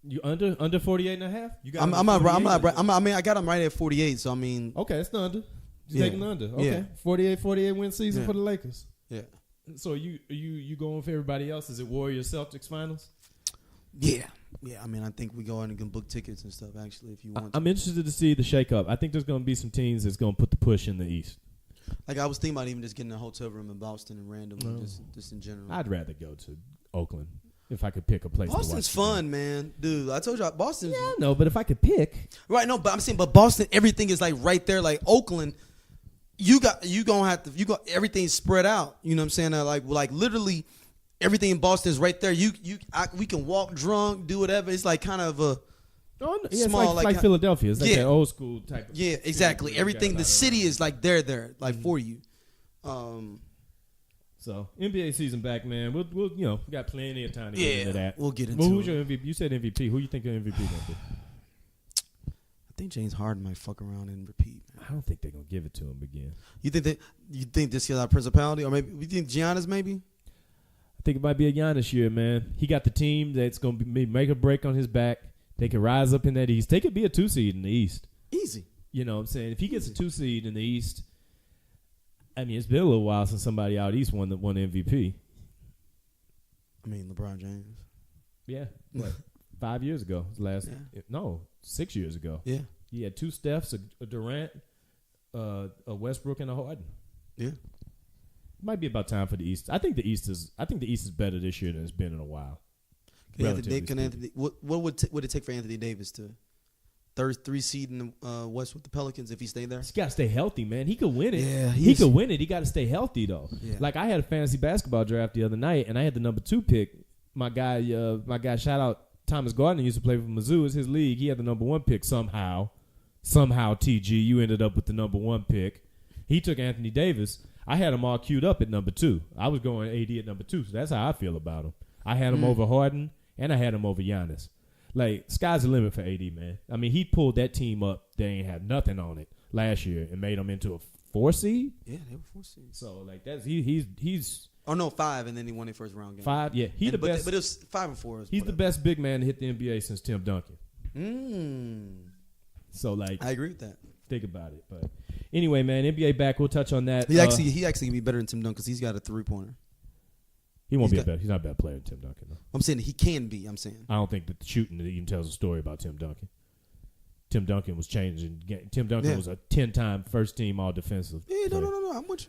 You under 48.5? You got
I got him right at 48. So I mean,
okay, it's the under. You taking the under? Okay, 48 win season for the Lakers.
Yeah.
So you going for everybody else? Is it Warriors Celtics finals?
Yeah. I mean, I think we go in and can book tickets and stuff. Actually, if you want,
I'm interested to see the shakeup. I think there's going to be some teams that's going to put the push in the East.
Like I was thinking about even just getting a hotel room in Boston and randomly, just in general.
I'd rather go to Oakland if I could pick a place.
Boston's
to watch
fun, man, dude. I told you Boston's.
Yeah, no, but if I could pick,
right? No, but I'm saying, but Boston, everything is like right there. Like Oakland, you got everything spread out. You know what I'm saying? Like literally. Everything in Boston is right there. We can walk drunk, do whatever. It's like kind of a small,
it's like Philadelphia. It's like that old school type.
Yeah, exactly. Everything, the city is like there, like for you.
So NBA season back, man. We'll got plenty of time to get into that.
We'll get into.
Who's your MVP? You said MVP. Who you think your MVP gonna be?
I think James Harden might fuck around and repeat. Man.
I don't think they're gonna give it to him again.
You think this is our principality, or maybe you think Giannis maybe?
I think it might be a Giannis year, man. He got the team that's going to make a break on his back. They can rise up in that East. They could be a 2 seed in the East.
Easy.
You know what I'm saying? If he gets a 2 seed in the East, I mean, it's been a little while since somebody out East won MVP.
I mean, LeBron James.
Yeah. What? 5 years ago. 6 years ago.
Yeah.
He had 2 Stephs, a Durant, a Westbrook, and a Harden.
Yeah.
Might be about time for the East. I think the East is better this year than it's been in a while.
What would it take for Anthony Davis to 3 seed in the West with the Pelicans if he stayed there?
He's got to stay healthy, man. He could win it.
Yeah,
he could win it. He got to stay healthy though.
Yeah.
Like I had a fantasy basketball draft the other night, and I had the number 2 pick. My guy, shout out Thomas Gardner, used to play for Mizzou. It's his league. He had the number 1 pick somehow. TG, you ended up with the number 1 pick. He took Anthony Davis. I had him all queued up at number 2. I was going AD at number 2, so that's how I feel about him. I had him over Harden, and I had him over Giannis. Like, sky's the limit for AD, man. I mean, he pulled that team up. They ain't had nothing on it last year and made them into a 4 seed.
Yeah, they were 4 seeds.
So like that's he's.
Oh no, 5, and then he won their first round game.
5, yeah, the best.
But it was 5 and 4.
He's the best big man to hit the NBA since Tim Duncan. So like,
I agree with that.
Think about it. But anyway, man, NBA back. We'll touch on that.
He actually can be better than Tim Duncan because he's got a 3-pointer.
He won't be better. He's not a better player than Tim Duncan, though.
I'm saying he can be. I'm saying.
I don't think that the shooting even tells a story about Tim Duncan. Tim Duncan was changing. Tim Duncan was a 10-time first team all defensive.
Yeah, no. I'm with you.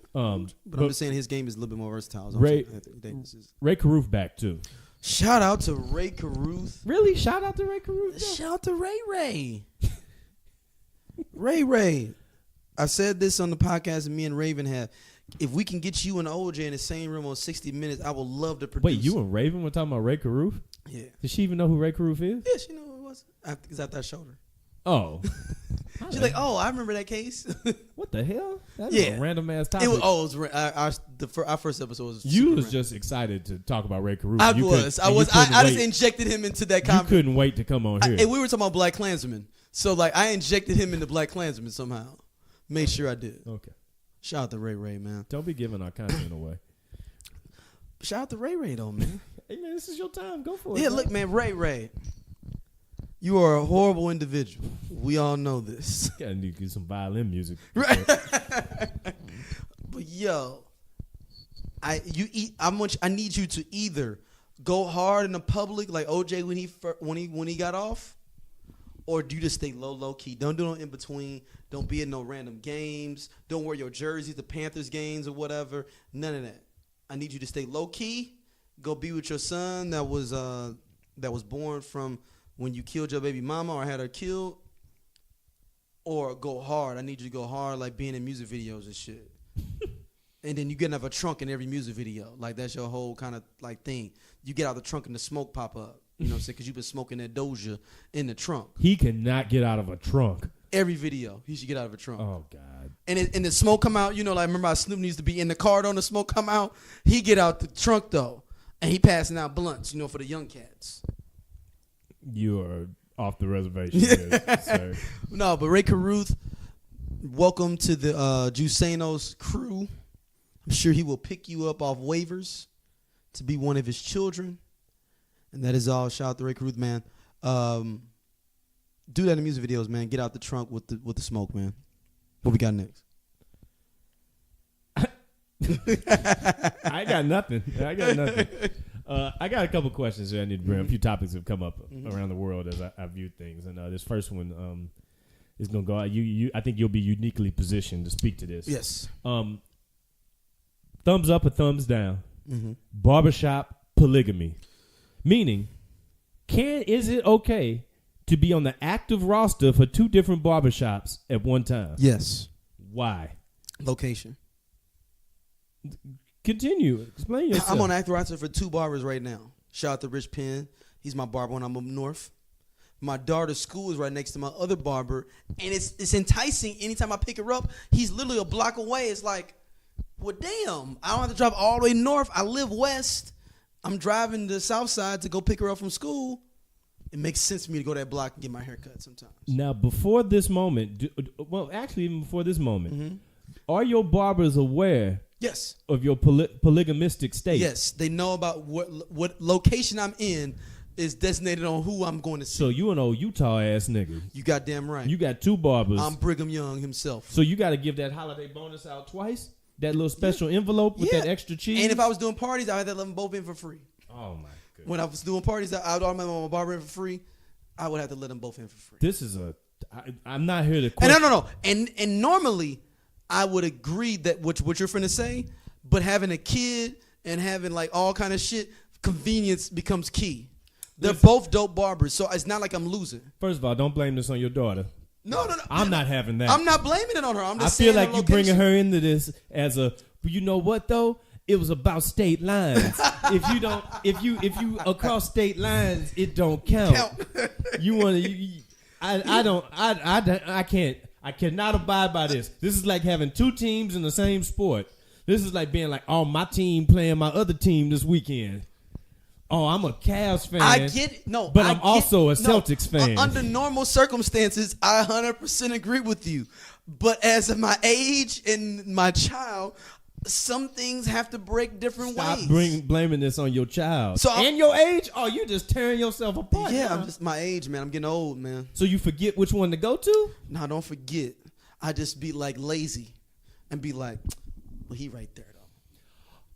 But I'm just saying his game is a little bit more versatile.
Rae Carruth back too.
Shout out to Rae Carruth.
Really? Shout out to Rae Carruth?
Shout out to Ray. Ray. I said this on the podcast that me and Raven have. If we can get you and OJ in the same room on 60 Minutes, I would love to produce.
Wait, you and Raven were talking about Rae Carruth?
Yeah.
Did she even know who Rae Carruth is?
Yeah, she knew who it was. Because after I showed her.
Oh.
She's like, oh, I remember that case.
What the hell? That's a random ass topic.
Our first episode was.
You was just excited to talk about Rae Carruth.
I just injected him into that conversation.
You couldn't wait to come on here.
And we were talking about Black Klansmen. So, like, I injected him into Black Klansmen somehow. Made sure I did.
Okay.
Shout out to Ray, man.
Don't be giving our content away.
Shout out to Ray, though, man.
Hey, man, this is your time. Go for it.
Yeah, look, man, Ray. You are a horrible individual. We all know this.
Gotta need to get some violin music.
Right. But yo, I need you to either go hard in the public like OJ when he got off, or do you just stay low key? Don't do no in between. Don't be in no random games. Don't wear your jerseys, the Panthers games or whatever. None of that. I need you to stay low key. Go be with your son that was born from when you killed your baby mama or had her killed, or go hard. I need you to go hard like being in music videos and shit. And then you get out of a trunk in every music video. Like that's your whole kind of like thing. You get out of the trunk and the smoke pop up. You know what I'm saying? Because you've been smoking that Doja in the trunk.
He cannot get out of a trunk.
Every video, he should get out of a trunk.
Oh, God.
And the smoke come out, you know, like remember how Snoop needs to be in the car, don't the smoke come out? He get out the trunk, though. And he passing out blunts, you know, for the young cats.
You are off the reservation, sir.
No, but Rae Carruth, welcome to the Jusanos crew. I'm sure he will pick you up off waivers to be one of his children. And that is all. Shout out to Rae Carruth, man. Do that in music videos, man. Get out the trunk with the smoke, man. What we got next?
I got nothing. I got a couple questions here I need to bring. A few topics have come up around the world as I view things, and this first one is gonna go out. I think you'll be uniquely positioned to speak to this.
Yes.
Thumbs up or thumbs down? Barbershop polygamy, meaning, is it okay to be on the active roster for 2 different barbershops at one time?
Yes.
Why?
Location.
Continue. Explain yourself.
I'm on active roster for 2 barbers right now. Shout out to Rich Penn. He's my barber when I'm up north. My daughter's school is right next to my other barber, and it's enticing. Anytime I pick her up, he's literally a block away. It's like, well, damn, I don't have to drive all the way north. I live west. I'm driving to the south side to go pick her up from school. It makes sense for me to go that block and get my hair cut sometimes.
Now, before this moment, even before this moment, are your barbers aware?
Yes.
Of your polygamistic state?
Yes, they know about what location I'm in is designated on who I'm going to see.
So you an old Utah ass nigga.
You goddamn right.
You got 2 barbers.
I'm Brigham Young himself.
So you got to give that holiday bonus out twice? That little special envelope with that extra cheese?
And if I was doing parties, I had to let them both in for free.
Oh, my goodness.
When I was doing parties, I would automatically let my barber in for free. I would have to let them both in for free.
This is I'm not here to question.
And no. And normally, I would agree that what you're finna say, but having a kid and having like all kind of shit, convenience becomes key. They're both dope barbers, so it's not like I'm losing.
First of all, don't blame this on your daughter.
No.
I'm not having that.
I'm not blaming it on her. I'm just
I
saying
feel like you bringing her into this as you know what though? It was about state lines. if you across state lines, it don't count. You want to? I cannot abide by this. This is like having 2 teams in the same sport. This is like being like, oh, my team playing my other team this weekend. Oh, I'm a Cavs fan.
I get it. No,
but I'm also a Celtics fan.
Under normal circumstances, I 100% agree with you. But as of my age and my child, some things have to break different ways.
Stop blaming this on your child. And your age? Oh, you're just tearing yourself apart.
Yeah, I'm just my age, man. I'm getting old, man.
So you forget which one to go to?
No, don't forget. I just be like lazy and be like, well, he right there, though.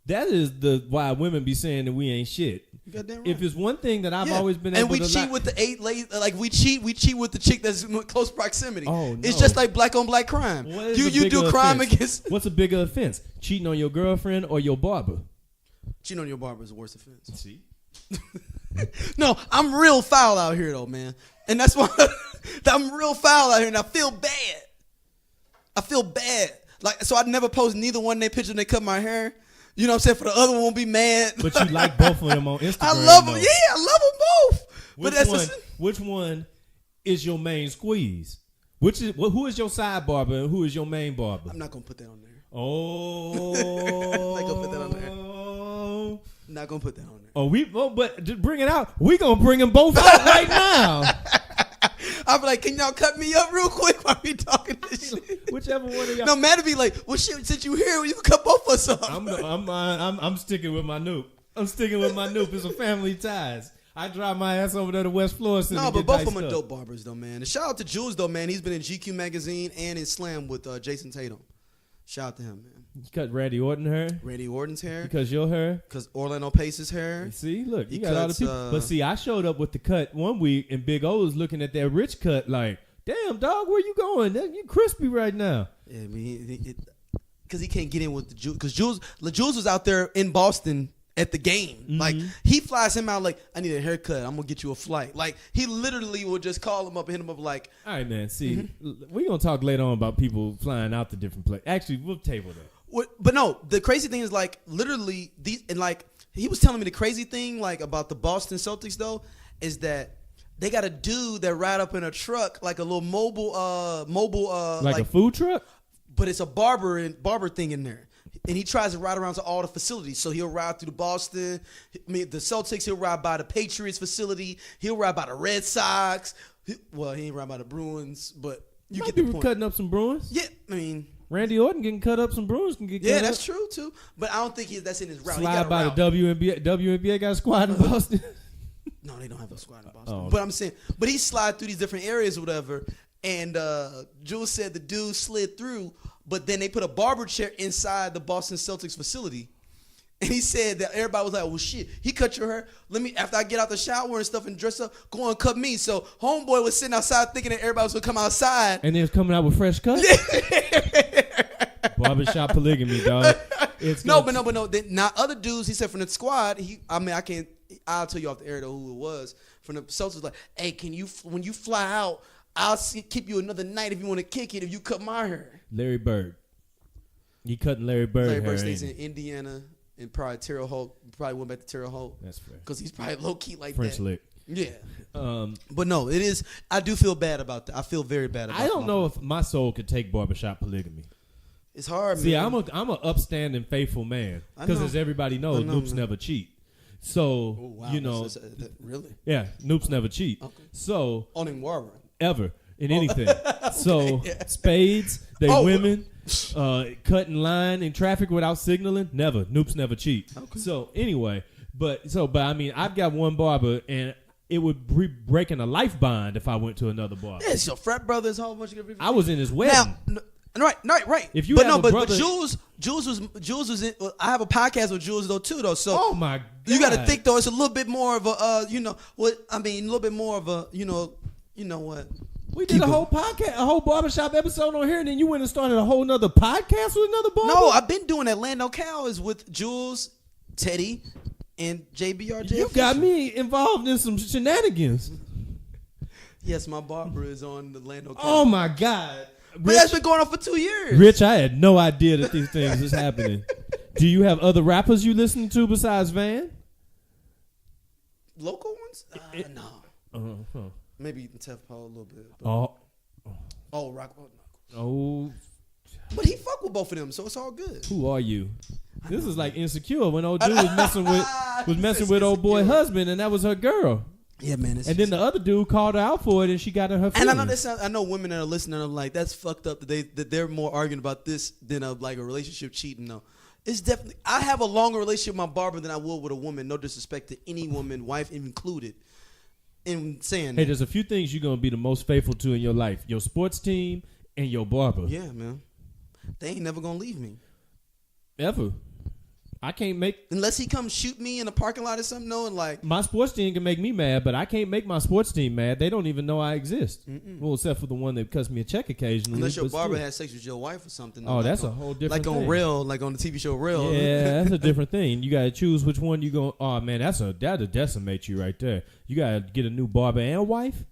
That is why women be saying that we ain't shit.
Right.
If it's one thing that I've always been able to,
and we cheat with the 8 ladies, like we cheat with the chick that's in close proximity.
Oh, no.
It's just like black on black crime. You do crime against.
What's a bigger offense? Cheating on your girlfriend or your barber?
Cheating on your barber is the worst offense.
See?
No, I'm real foul out here though, man, and that's why I'm real foul out here, and I feel bad. Like, so I never post neither one of their pictures when they cut my hair. You know what I'm saying? For the other one, won't be mad.
But you like both of them on Instagram.
I love them. Yeah, I love them both.
Which one is your main squeeze? Who is your side barber and who is your main barber?
I'm not gonna put that on there.
Oh,
I'm not gonna put that on there. Not gonna put that on there.
But just bring it out. We gonna bring them both out right now.
I'll be like, can y'all cut me up real quick while we talking this shit?
Whichever one of y'all.
No, Matt would be like, well, shit, since you here, you can cut both of us up.
I'm sticking with my Noop. It's a family ties. I drive my ass over there to West Florida.
No, but both of them are dope barbers, though, man. And shout out to Jules, though, man. He's been in GQ magazine and in Slam with Jason Tatum. Shout out to him, man.
You cut Randy Orton's hair?
Because
your hair?
Because Orlando Pace's hair.
See, look, you got all the people. But see, I showed up with the cut one week, and Big O was looking at that rich cut like, damn, dog, where you going? You crispy right now.
Yeah, I mean, because he can't get in with the Jules. Because Jules was out there in Boston at the game. Mm-hmm. Like, he flies him out like, I need a haircut. I'm going to get you a flight. Like, he literally will just call him up and hit him up like.
All right, man. See, we're going to talk later on about people flying out to different places. Actually, we'll table that.
But no, the crazy thing is, like, literally, he was telling me the crazy thing, like, about the Boston Celtics, though, is that they got a dude that ride up in a truck, like a little mobile,
like a food truck?
But it's a barber thing in there. And he tries to ride around to all the facilities. So he'll ride through the Boston, the Celtics. He'll ride by the Patriots facility. He'll ride by the Red Sox. He ain't ride by the Bruins, but you get the point.
Cutting up some Bruins?
Yeah, I mean.
Randy Orton getting cut up, some Bruins can get cut up.
Yeah, that's true, too. But I don't think that's in his route.
Slide by the WNBA. WNBA got a squad in Boston?
No, they don't have a squad in Boston.
Oh, okay.
But I'm saying, but he slid through these different areas or whatever. And Jules said the dude slid through, but then they put a barber chair inside the Boston Celtics facility. And he said that everybody was like, well, shit, he cut your hair. After I get out the shower and stuff and dress up, go and cut me. So homeboy was sitting outside thinking that everybody was going to come outside.
And they was coming out with fresh cuts? Barbershop polygamy, dog.
But no. Now, other dudes, he said from the squad, I'll tell you off the air, though, who it was. From the Celtics, like, hey, when you fly out, I'll keep you another night if you want to kick it if you cut my hair.
Larry Bird. You cutting Larry Bird hair.
Larry Bird stays in Indiana and probably Terrell Holt. Probably went back to Terrell Holt.
That's fair.
Because he's probably low-key like
French
that.
lick.
Yeah. But no, it is. I do feel bad about that. I feel very bad about that.
I don't know if my soul could take barbershop polygamy.
It's hard,
See,
man.
I'm an upstanding, faithful man. Because as everybody knows, Noops never cheat. So, you know.
Really?
Yeah, Noops never cheat. Okay. So.
On him Warren.
Ever. In anything. Okay, so,
yeah.
Spades, women, cutting line in traffic without signaling, never. Noops never cheat. Okay. So, anyway, but I mean, I've got one barber, and it would be breaking a life bond if I went to another barber.
Yeah, it's your frat brother's whole bunch of people.
I was in his wedding.
Now, right.
If you
but Jules was in. I have a podcast with Jules though. So
oh my God,
you got to think though. It's a little bit more of a a little bit more of a you know what.
We did a whole podcast, a whole barbershop episode on here, and then you went and started a whole nother podcast with another barber?
No, I've been doing that. Lando Cal is with Jules, Teddy, and JBRJ.
You got me involved in some shenanigans.
Yes, my barber is on the Lando Cal.
Oh my God.
But that's been going on for 2 years.
Rich, I had no idea that these things was happening. Do you have other rappers you listen to besides Van?
Local ones? No.
Uh-huh.
Maybe Tef Paul a little bit.
Oh.
Rock.
Oh.
But he fuck with both of them, so it's all good.
Who are you? This is like Insecure when old dude was messing with old boy husband, and that was her girl.
Yeah, man.
And then the other dude called her out for it, and she got in her feelings.
And I know women that are listening. I'm like, that's fucked up. That they're more arguing about this than like a relationship cheating. No, it's definitely. I have a longer relationship with my barber than I would with a woman. No disrespect to any woman, wife included. In saying,
hey, there's a few things you're gonna be the most faithful to in your life: your sports team and your barber.
Yeah, man. They ain't never gonna leave me.
Ever. I can't make...
Unless he comes shoot me in a parking lot or something, knowing like...
My sports team can make me mad, but I can't make my sports team mad. They don't even know I exist. Well, except for the one that cuts me a check occasionally.
Unless your barber has sex with your wife or something.
Oh, that's a whole different thing.
Like on Rail, like on the TV show Rail.
Yeah, that's a different thing. You got to choose which one you go... Oh, man, that'll decimate you right there. You got to get a new barber and wife?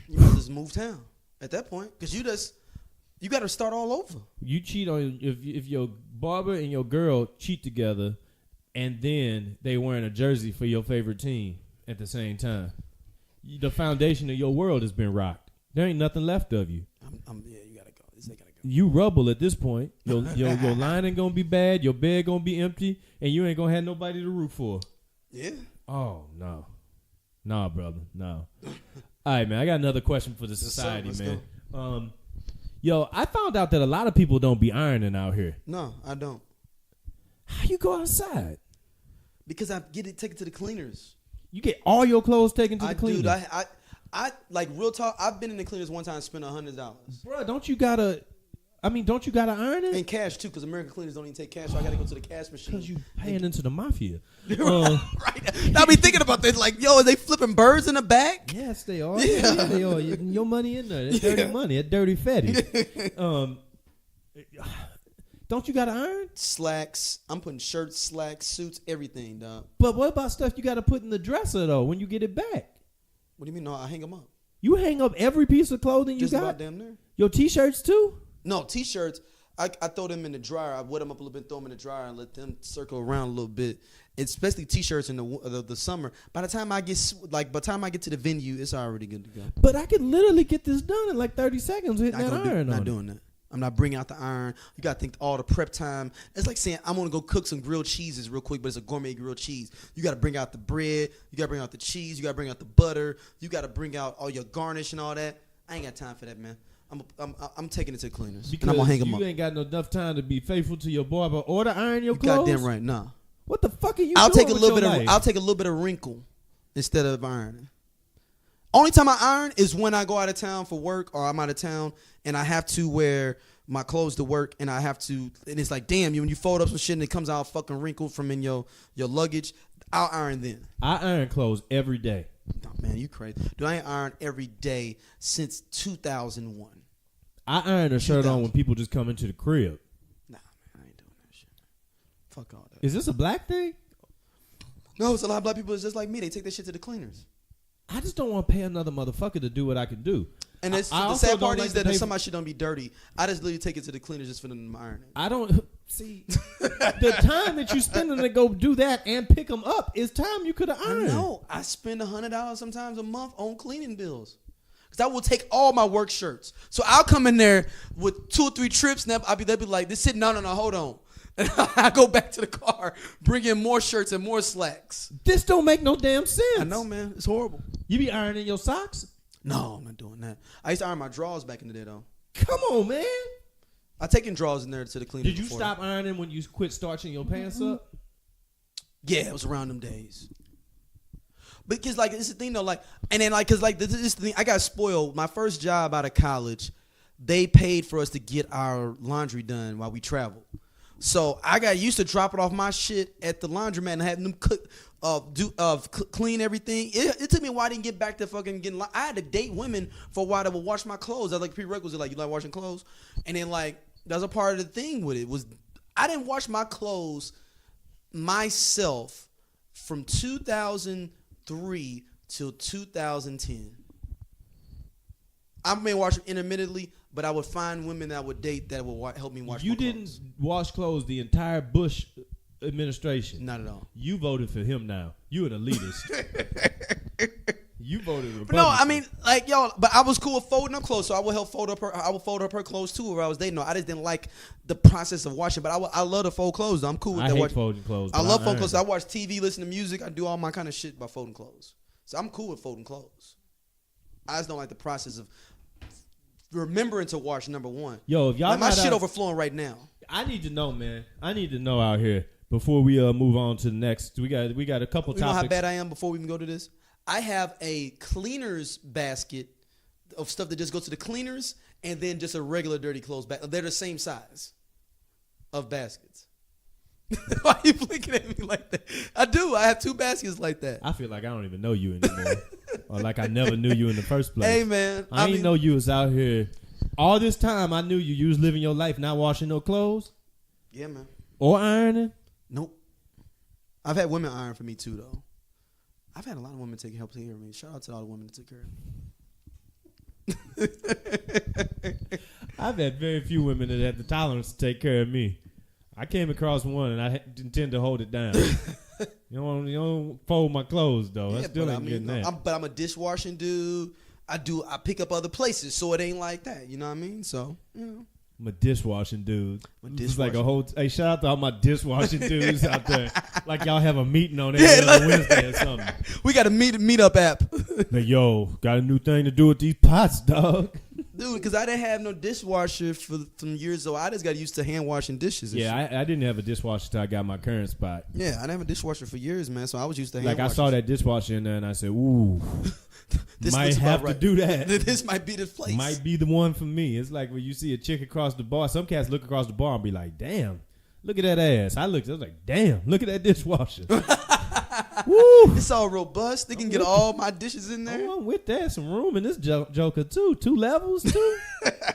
You might just move town at that point. Because you got to start all over.
You cheat on if your barber and your girl cheat together, and then they wearing a jersey for your favorite team at the same time. The foundation of your world has been rocked. There ain't nothing left of you.
Yeah, you gotta go. They gotta go.
You rubble at this point. Your line ain't gonna be bad. Your bed gonna be empty, and you ain't gonna have nobody to root for.
Yeah.
Oh no, nah, brother, no. All right, man. I got another question for the society, man. Go. Yo, I found out that a lot of people don't be ironing out here.
No, I don't.
How you go outside?
Because I take it to the cleaners.
You get all your clothes taken to the cleaners?
Dude, I like real talk. I've been in the cleaners one time and spent $100.
Bro, don't you gotta iron it?
And cash too, because American cleaners don't even take cash. So I gotta go to the cash machine.
Because you paying into the mafia.
Right. I be thinking about this. Like, yo, are they flipping birds in the back?
Yes, they are. Yeah, they are. Your money in there. That dirty money. That dirty fetty. Don't you gotta iron?
Slacks. I'm putting shirts, slacks, suits, everything, dog.
But what about stuff you gotta put in the dresser though when you get it back?
What do you mean? No, I hang them up.
You hang up every piece of clothing you
Just
got?
about damn near.
Your t-shirts too?
No, t-shirts. I throw them in the dryer. I wet them up a little bit, throw them in the dryer, and let them circle around a little bit. Especially t-shirts in the summer. By the time I get to the venue, it's already good to go.
But I could literally get this done in like 30 seconds hitting that iron.
Not doing that. I'm not bringing out the iron. You got to think all the prep time. It's like saying I'm going to go cook some grilled cheeses real quick, but it's a gourmet grilled cheese. You got to bring out the bread. You got to bring out the cheese. You got to bring out the butter. You got to bring out all your garnish and all that. I ain't got time for that, man. I'm taking it to the cleaners.
Because
and I'm going to hang them up.
You ain't got enough time to be faithful to your barber or to iron your clothes?
Goddamn right, nah.
What the fuck are you
I'll
doing
take a
with
little
your
bit
life?
I'll take a little bit of wrinkle instead of ironing. Only time I iron is when I go out of town for work or I'm out of town and I have to wear my clothes to work and I have to, and it's like, damn, when you fold up some shit and it comes out fucking wrinkled from in your luggage, I'll iron then.
I iron clothes every day.
No, man, you crazy. Dude, I ain't ironed every day since 2001.
I iron a shirt on when people just come into the crib.
Nah, man, I ain't doing that shit. Fuck all that.
Is this a black thing?
No, it's a lot of black people that's just like me. They take that shit to the cleaners.
I just don't want to pay another motherfucker to do what I can do.
And it's, the sad part is that somebody shit don't be dirty. I just literally take it to the cleaners just for them to iron it.
I don't see the time that you spending to go do that and pick them up is time you could have ironed.
No, I spend $100 sometimes a month on cleaning bills. Because I will take all my work shirts. So I'll come in there with 2 or 3 trips and they'll be like, this sitting, no, hold on. And I go back to the car, bring in more shirts and more slacks.
This don't make no damn sense.
I know, man. It's horrible.
You be ironing your socks?
No, I'm not doing that. I used to iron my drawers back in the day, though.
Come on, man.
I taken drawers in there to the cleaner.
Did you stop ironing when you quit starching your pants up?
Yeah, it was around them days. Because, like, it's the thing, though, like, and then, like, because, like, this is the thing, I got spoiled. My first job out of college, they paid for us to get our laundry done while we traveled. So I got used to dropping off my shit at the laundromat and having them clean everything. It took me a while to get back to fucking getting. I had to date women for a while that would wash my clothes. That's like prerequisite. Like, you like washing clothes, and then like that's a part of the thing with it was I didn't wash my clothes myself from 2003 till 2010. I may wash them intermittently, but I would find women that I would date that would help me wash my clothes. You didn't
wash clothes the entire Bush administration.
Not at all.
You voted for him now. You an elitist. You voted Republican.
But no, I mean, like, yo, but I was cool with folding up clothes, so I would help fold up her. I would fold up her clothes too, where I was dating. No, I just didn't like the process of washing. But I love to fold clothes. I'm cool with that.
I hate folding clothes.
I love folding clothes. I watch TV, listen to music. I do all my kind of shit by folding clothes. So I'm cool with folding clothes. I just don't like the process of remembering to wash. Number one.
Yo, if y'all
like my shit overflowing right now.
I need to know, man. I need to know out here before we move on to the next. We got a couple topics.
You know how bad I am before we even go to this? I have a cleaner's basket of stuff that just goes to the cleaners and then just a regular dirty clothes basket. They're the same size of baskets. Why are you looking at me like that? I do. I have two baskets like that.
I feel like I don't even know you anymore. Or like I never knew you in the first place.
Hey, man.
I didn't know you was out here. All this time I knew you. You was living your life not washing no clothes.
Yeah, man. Or
ironing.
Nope. I've had women iron for me too, though. I've had a lot of women help take care of me. Shout out to all the women that took care of me.
I've had very few women that had the tolerance to take care of me. I came across one, and I intend to hold it down. You don't fold my clothes, though. I still ain't getting that.
But I'm a dishwashing dude. I pick up other places, so it ain't like that. You know what I mean? So, you know.
I'm a dishwashing dude. It's like a whole. Hey, shout out to all my dishwashing dudes out there. Like y'all have a meeting on every other Wednesday or something.
We got a meetup app.
Like, yo, got a new thing to do with these pots, dog.
Dude, because I didn't have no dishwasher for some years, so I just got used to hand washing dishes.
Yeah, I didn't have a dishwasher until I got my current spot.
Yeah, I didn't have a dishwasher for years, man. So I was used to hand
washing. Like I saw that dishwasher in there, and I said, "Ooh,
this
might have to do that.
This might be the place.
Might be the one for me." It's like when you see a chick across the bar. Some cats look across the bar and be like, "Damn, look at that ass." I was like, "Damn, look at that dishwasher."
Woo! It's all robust. They can get all my dishes in there.
I'm with that. Some room in this joker too. 2 levels too.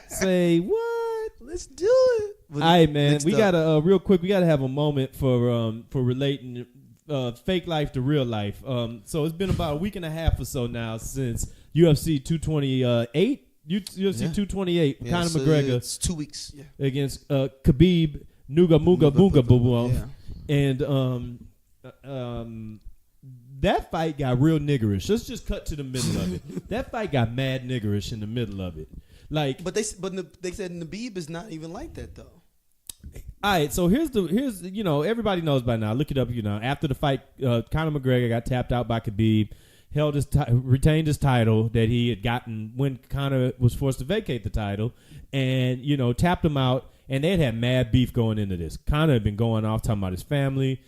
Say what?
Let's do it.
All right, man. We gotta real quick. We gotta have a moment for relating fake life to real life. So it's been about a week and a half or so now since UFC 228. UFC 228. Yeah, Conor McGregor.
It's 2 weeks. Yeah.
Against Khabib Nurmagomedov. And that fight got real niggerish. Let's just cut to the middle of it. That fight got mad niggerish in the middle of it. Like,
but they said Khabib is not even like that though.
All right, so here's everybody knows by now. Look it up, after the fight, Conor McGregor got tapped out by Khabib, retained his title that he had gotten when Conor was forced to vacate the title, and tapped him out. And they had mad beef going into this. Conor had been going off talking about his family,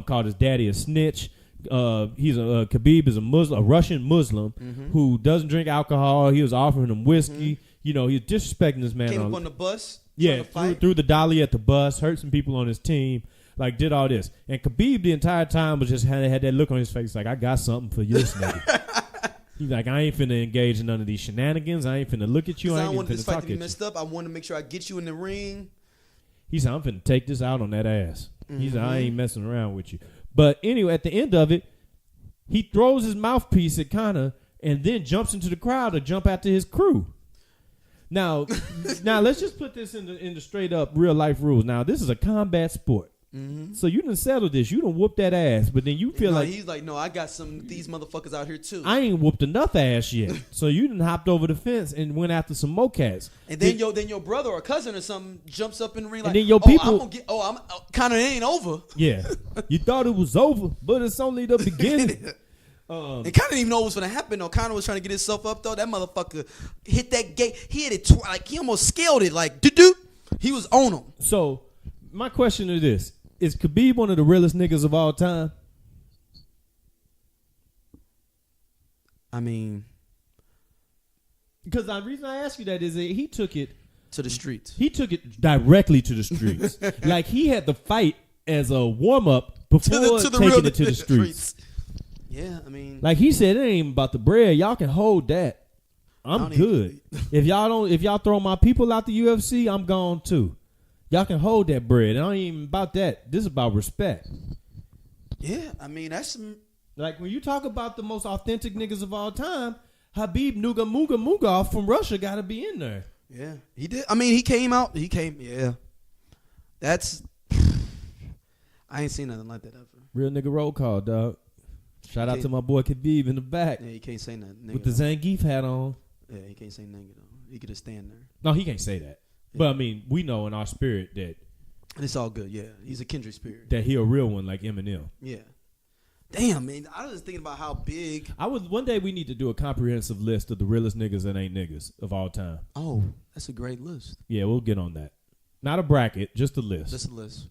called his daddy a snitch. Khabib is a Russian Muslim who doesn't drink alcohol. He was offering him whiskey. He was disrespecting this man.
Came up on the bus.
Yeah, threw the dolly at the bus, hurt some people on his team, like did all this. And Khabib the entire time was just had that look on his face like, I got something for you, nigga. He's like, I ain't finna engage in none of these shenanigans. I ain't finna look at you. I
don't want
this
fight to be messed up. I want to make sure I get you in the ring.
He said, I'm finna take this out on that ass. He said, I ain't messing around with you. But anyway, at the end of it, he throws his mouthpiece at Conor and then jumps into the crowd to jump after his crew. Now let's just put this in the straight up real life rules. Now, this is a combat sport. So you done settled this. You done whooped that ass, but then you feel like
he's like, no, I got these motherfuckers out here too.
I ain't whooped enough ass yet. So you done hopped over the fence and went after some more cats.
And then your brother or cousin or something jumps up in the ring like,
and then your people,
Conor ain't over.
Yeah, you thought it was over, but it's only the beginning.
And Conor didn't even know what was going to happen though. Conor was trying to get himself up though. That motherfucker hit that gate. He hit it like he almost scaled it. Like doo. He was on him.
So my question is this. Is Khabib one of the realest niggas of all time?
I mean,
because the reason I ask you that is that he took it
to the streets.
He took it directly to the streets. Like he had the fight as a warm up before taking it to the streets.
Yeah, I mean,
like he said, it ain't even about the bread. Y'all can hold that. I'm good. If y'all throw my people out the UFC, I'm gone too. Y'all can hold that bread. It ain't even about that. This is about respect.
Yeah, I mean, that's some...
Like, when you talk about the most authentic niggas of all time, Khabib Nurmagomedov from Russia got to be in there.
Yeah, he did. I mean, he came, yeah. That's... I ain't seen nothing like that ever.
Real nigga roll call, dog. Shout out to my boy Khabib in the back.
Yeah, he can't say nothing.
With the Zangief hat on.
Yeah, he can't say nothing. He could just stand there.
No, he can't say that. Yeah. But I mean, we know in our spirit that
it's all good. Yeah, he's a kindred spirit.
That he a real one, like Eminem.
Yeah. Damn, man. I was just thinking about how big.
One day we need to do a comprehensive list of the realest niggas that ain't niggas of all time.
Oh, that's a great list.
Yeah, we'll get on that. Not a bracket, just a list.
Just a list.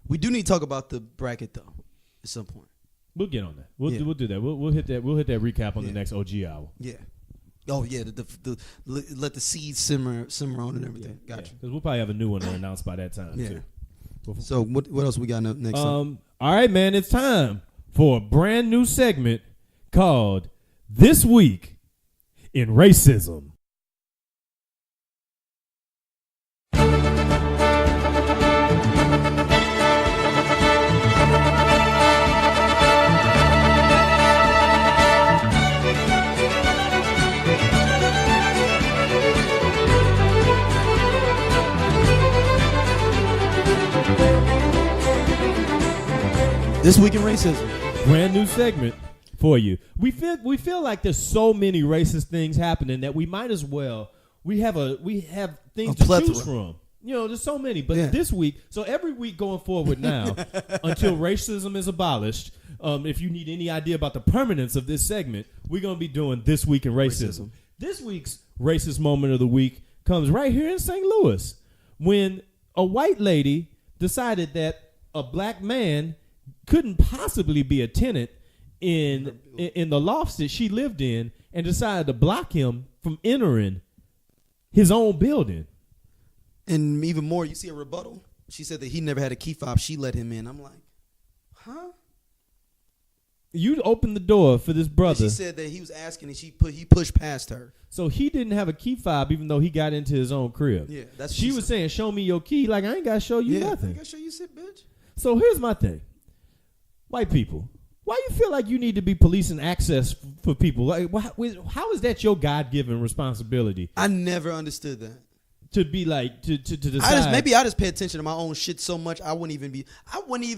We do need to talk about the bracket though, at some point.
We'll get on that. We'll do that. We'll hit that. We'll hit that recap on the next OG hour.
Yeah. Oh yeah. The let the seeds simmer on and everything.
Yeah,
gotcha.
Because we'll probably have a new one to announce by that time too.
So what else we got next?
All right, man. It's time for a brand new segment called This Week in Racism.
This Week in Racism.
Brand new segment for you. We feel like there's so many racist things happening that we might as well we have things to choose from. You know, there's so many. But this week, so every week going forward now, until racism is abolished, if you need any idea about the permanence of this segment, we're gonna be doing This Week in Racism. This week's racist moment of the week comes right here in St. Louis, when a white lady decided that a black man couldn't possibly be a tenant in the lofts that she lived in, and decided to block him from entering his own building.
And even more, you see a rebuttal. She said that he never had a key fob. She let him in. I'm like, huh?
You opened the door for this brother.
And she said that he was asking, and he pushed past her.
So he didn't have a key fob, even though he got into his own crib.
Yeah, that's.
She was saying, "Show me your key." Like, I ain't gotta show you nothing.
I ain't gotta show you shit, bitch.
So here's my thing. White people, why you feel like you need to be policing access for people? Like, how is that your God-given responsibility?
I never understood that.
To be like to decide.
Maybe I just pay attention to my own shit so much I wouldn't even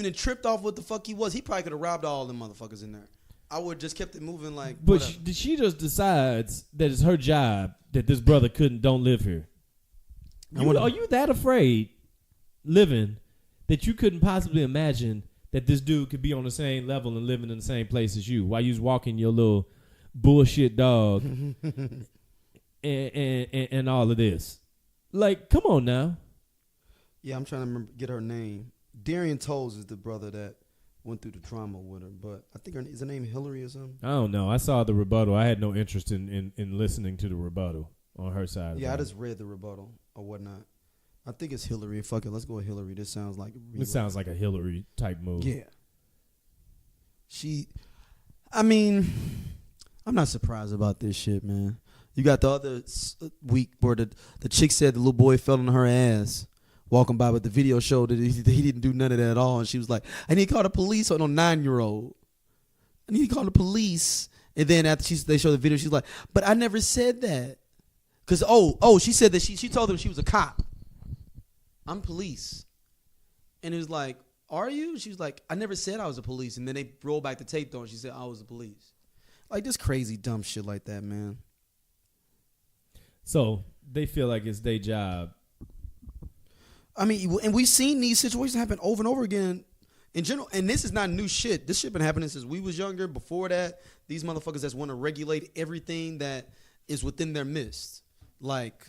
have tripped off what the fuck he was. He probably could have robbed all them motherfuckers in there. I would just kept it moving like.
But she just decides that it's her job that this brother don't live here. Are you that afraid living that you couldn't possibly imagine that this dude could be on the same level and living in the same place as you while you was walking your little bullshit dog and all of this? Like, come on now.
Yeah, I'm trying to get her name. Darian Toles is the brother that went through the trauma with her, but I think is her name Hillary or something?
I don't know. I saw the rebuttal. I had no interest in listening to the rebuttal on her side.
Yeah, I just read the rebuttal or whatnot. I think it's Hillary. Fuck it, let's go with Hillary. This sounds like
a Hillary type move.
Yeah. I'm not surprised about this shit, man. You got the other week where the chick said the little boy fell on her ass walking by, but the video showed that he didn't do none of that at all. And she was like, I need to call the police on a 9-year-old. I need to call the police. And then after they showed the video, she's like, but I never said that. Because, she said that she told them she was a cop. I'm police. And it was like, are you? She was like, I never said I was a police. And then they rolled back the tape though, and she said I was the police. Like, this crazy dumb shit like that, man.
So they feel like it's their job.
I mean, and we've seen these situations happen over and over again in general. And this is not new shit. This shit been happening since we was younger. Before that, these motherfuckers that want to regulate everything that is within their midst. Like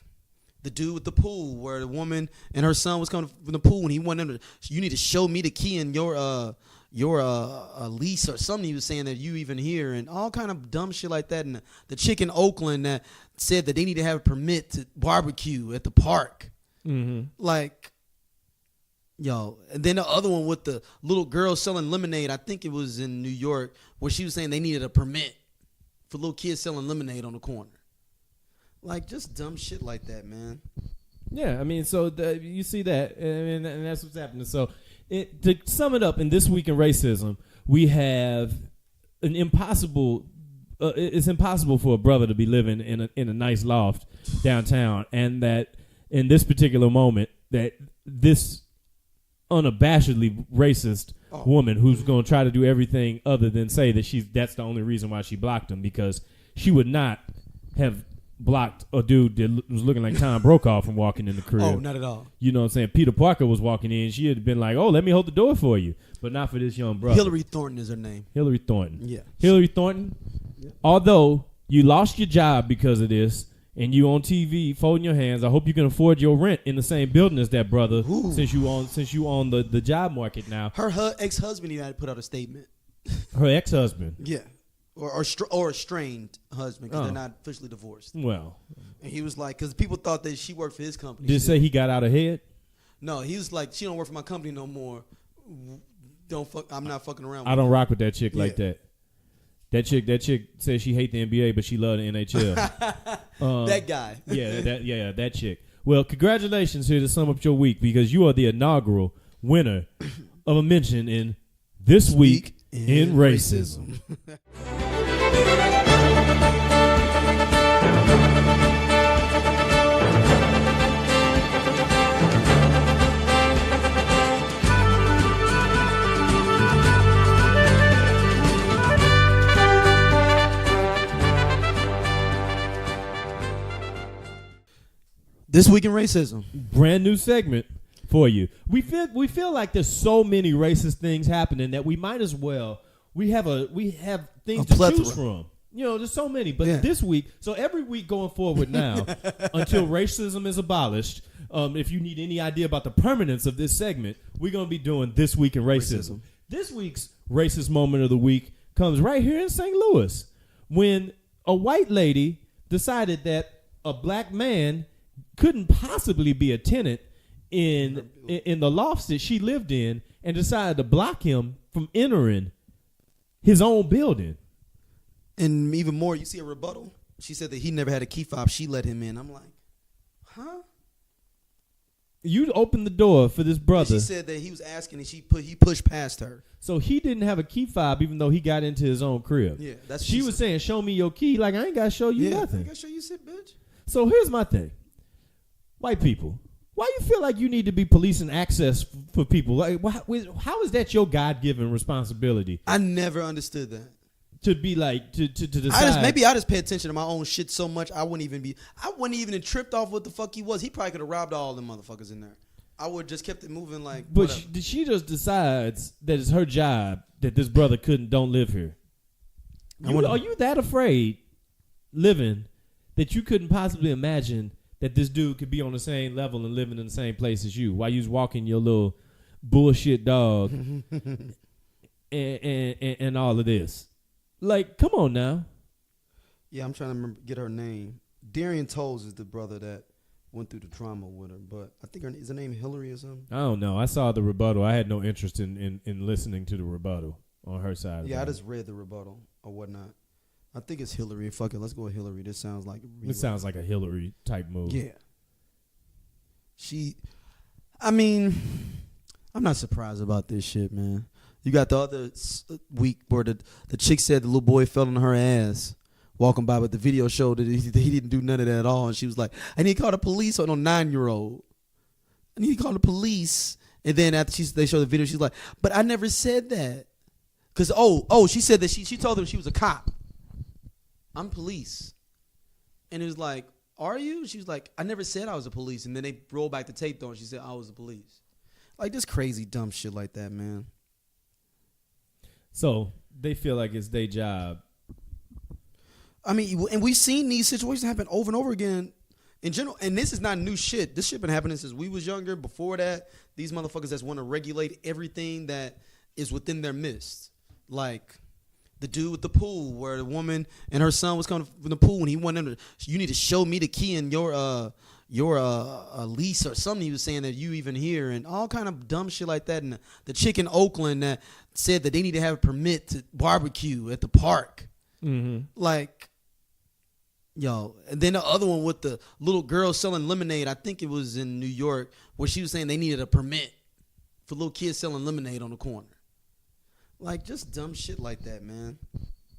the dude with the pool where the woman and her son was coming from the pool and he wanted them to, you need to show me the key in your lease or something. He was saying that you even here and all kind of dumb shit like that. And the chick in Oakland that said that they need to have a permit to barbecue at the park.
Mm-hmm.
Like, yo, and then the other one with the little girl selling lemonade, I think it was in New York, where she was saying they needed a permit for little kids selling lemonade on the corner. Like, just dumb shit like that, man.
Yeah, I mean, so you see that, and that's what's happening. So, to sum it up, in This Week in Racism, we have an impossible. It's impossible for a brother to be living in a nice loft downtown, and that in this particular moment, that this unabashedly racist woman who's going to try to do everything other than say that that's the only reason why she blocked him, because she would not have blocked a dude that was looking like Tom Brokaw from walking in the crib.
Oh, not at all.
You know what I'm saying? Peter Parker was walking in. She had been like, oh, let me hold the door for you. But not for this young brother.
Hillary Thornton is her name.
Hillary Thornton.
Yeah.
Hillary Thornton, although you lost your job because of this, and you on TV folding your hands, I hope you can afford your rent in the same building as that brother. Ooh. since you on the job market now.
Her ex-husband even had to put out a statement.
Her ex-husband?
Yeah. Or estranged husband, because they're not officially divorced.
Well.
And he was like, because people thought that she worked for his company.
Did it say he got out ahead?
No, he was like, she don't work for my company no more. I'm not fucking around with
I don't rock with that chick like that. That chick says she hate the NBA, but she love the NHL.
That guy.
That chick. Well, congratulations here to sum up your week, because you are the inaugural winner of a mention in This Week in Racism.
This Week in Racism.
Brand new segment for you. We feel like there's so many racist things happening that we might as well we have things to choose from. You know, there's so many. But this week, so every week going forward now, until racism is abolished, if you need any idea about the permanence of this segment, we're going to be doing This Week in Racism. This week's racist moment of the week comes right here in St. Louis, when a white lady decided that a black man couldn't possibly be a tenant in the lofts that she lived in, and decided to block him from entering his own building.
And even more, you see a rebuttal. She said that he never had a key fob. She let him in. I'm like, huh?
You opened the door for this brother.
And she said that he was asking, and he pushed past her.
So he didn't have a key fob, even though he got into his own crib.
Yeah, that's.
She was saying, "Show me your key." Like, I ain't gotta show you nothing.
I gotta show you shit, bitch.
So here's my thing. White people, why you feel like you need to be policing access for people? Like, how is that your God-given responsibility?
I never understood that.
To be like to decide.
Maybe I just pay attention to my own shit so much I wouldn't even tripped off what the fuck he was. He probably could have robbed all them motherfuckers in there. I would just kept it moving like.
But she just decides that it's her job that this brother don't live here. Are you that afraid living that you couldn't possibly imagine that this dude could be on the same level and living in the same place as you while you was walking your little bullshit dog and all of this? Like, come on now.
Yeah, I'm trying to get her name. Darian Tolles is the brother that went through the trauma with her, but I think is her name Hillary or something?
I don't know. I saw the rebuttal. I had no interest in listening to the rebuttal on her side.
Yeah, I just read the rebuttal or whatnot. I think it's Hillary. Fuck it, let's go with Hillary. This sounds like
a Hillary type move.
Yeah. I'm not surprised about this shit, man. You got the other week where the chick said the little boy fell on her ass walking by, but the video showed that he didn't do none of that at all. And she was like, I need to call the police on a 9-year-old. I need to call the police. And then after they showed the video, she's like, but I never said that. Because, she said that she told them she was a cop. I'm police. And it was like, are you? She was like, I never said I was a police. And then they rolled back the tape though, and she said I was the police. Like, this crazy dumb shit like that, man.
So they feel like it's their job.
I mean, and we've seen these situations happen over and over again in general. And this is not new shit. This shit been happening since we was younger. Before that, these motherfuckers just want to regulate everything that is within their midst. Like the dude with the pool, where the woman and her son was coming from the pool, and he wanted them to, you need to show me the key in your lease or something. He was saying that you even here, and all kind of dumb shit like that. And the chick in Oakland that said that they need to have a permit to barbecue at the park. Mm-hmm. Like, yo, and then the other one with the little girl selling lemonade. I think it was in New York, where she was saying they needed a permit for little kids selling lemonade on the corner. Like, just dumb shit like that, man.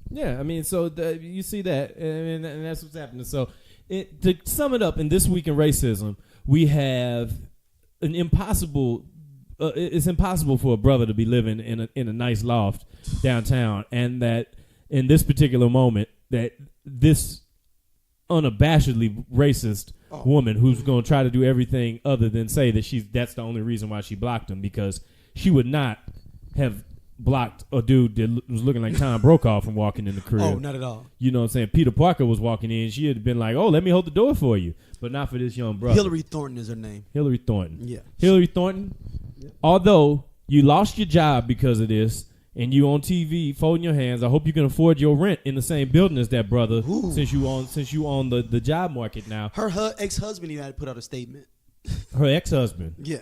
Yeah, I mean, so you see that, and that's what's happening. So, to sum it up, in This Week in Racism, we have an impossible it's impossible for a brother to be living in a nice loft downtown, and that in this particular moment that this unabashedly racist woman who's going to try to do everything other than say that that's the only reason why she blocked him, because she would not have blocked a dude that was looking like Tom Brokaw from walking in the crib.
Oh, not at all.
You know what I'm saying? Peter Parker was walking in. She had been like, oh, let me hold the door for you. But not for this young brother.
Hillary Thornton is her name.
Hillary Thornton.
Yeah.
Hillary Thornton, although you lost your job because of this and you on TV folding your hands, I hope you can afford your rent in the same building as that brother.
Ooh.
since you on the job market now.
Her ex-husband even had to put out a statement.
Her ex-husband.
Yeah.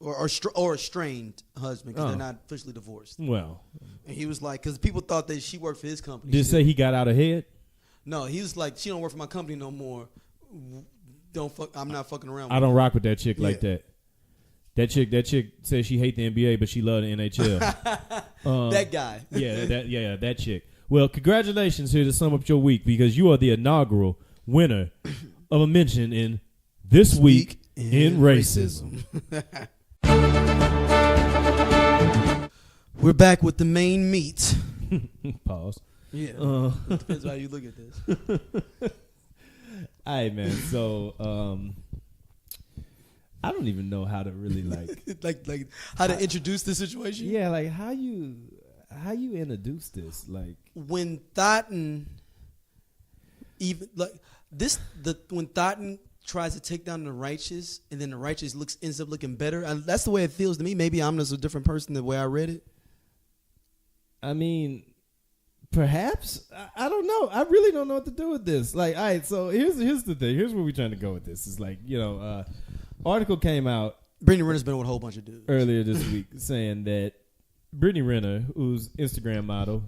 Or estranged husband, because they're not officially divorced.
Well.
And he was like, because people thought that she worked for his company.
Did it say he got out ahead?
No, he was like, she don't work for my company no more. I'm not fucking around with
I don't rock with that chick like that. That chick says she hate the NBA, but she love the NHL.
That guy.
That chick. Well, congratulations here to sum up your week, because you are the inaugural winner of a mention in This Week in Racism.
We're back with the main meat.
Pause.
Yeah. Depends how you look at this.
All right, man. So, I don't even know how to really
like how to introduce the situation.
Yeah, like how you introduce this, like
when Thotton even like this when Thotton tries to take down the righteous, and then the righteous ends up looking better. That's the way it feels to me. Maybe I'm just a different person the way I read it.
I mean, perhaps. I don't know. I really don't know what to do with this. Like, all right, so here's the thing. Here's where we're trying to go with this. It's like, article came out.
Brittany Renner's been with a whole bunch of dudes
earlier this week saying that Brittany Renner, who's Instagram model,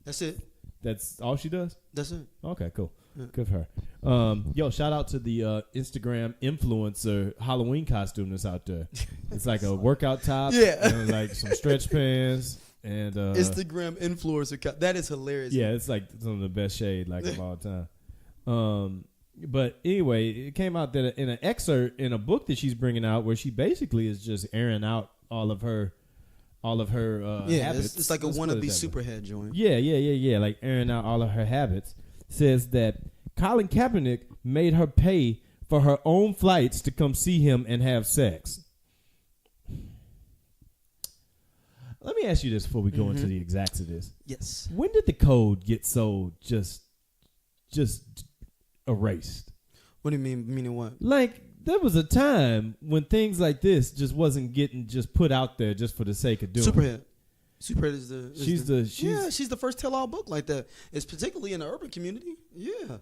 that's it.
That's all she does?
That's it.
Okay, cool. Yeah. Good for her. Shout out to the Instagram influencer Halloween costume that's out there. It's like a workout top, and like some stretch pants, and
Instagram influencer. That is hilarious.
Yeah, it's like some of the best shade of all time. But anyway, it came out that in an excerpt in a book that she's bringing out, where she basically is just airing out all of her habits.
It's like a wannabe superhead joint.
Yeah. Like airing out all of her habits. Says that Colin Kaepernick made her pay for her own flights to come see him and have sex. Let me ask you this before we go into the exacts of this.
Yes.
When did the code get so just erased?
What do you mean? Meaning what? Like,
there was a time when things like this just wasn't getting just put out there just for the sake of doing
Superhead.
it.
Superhead is she's the first tell-all book like that. It's particularly in the urban community. Yeah.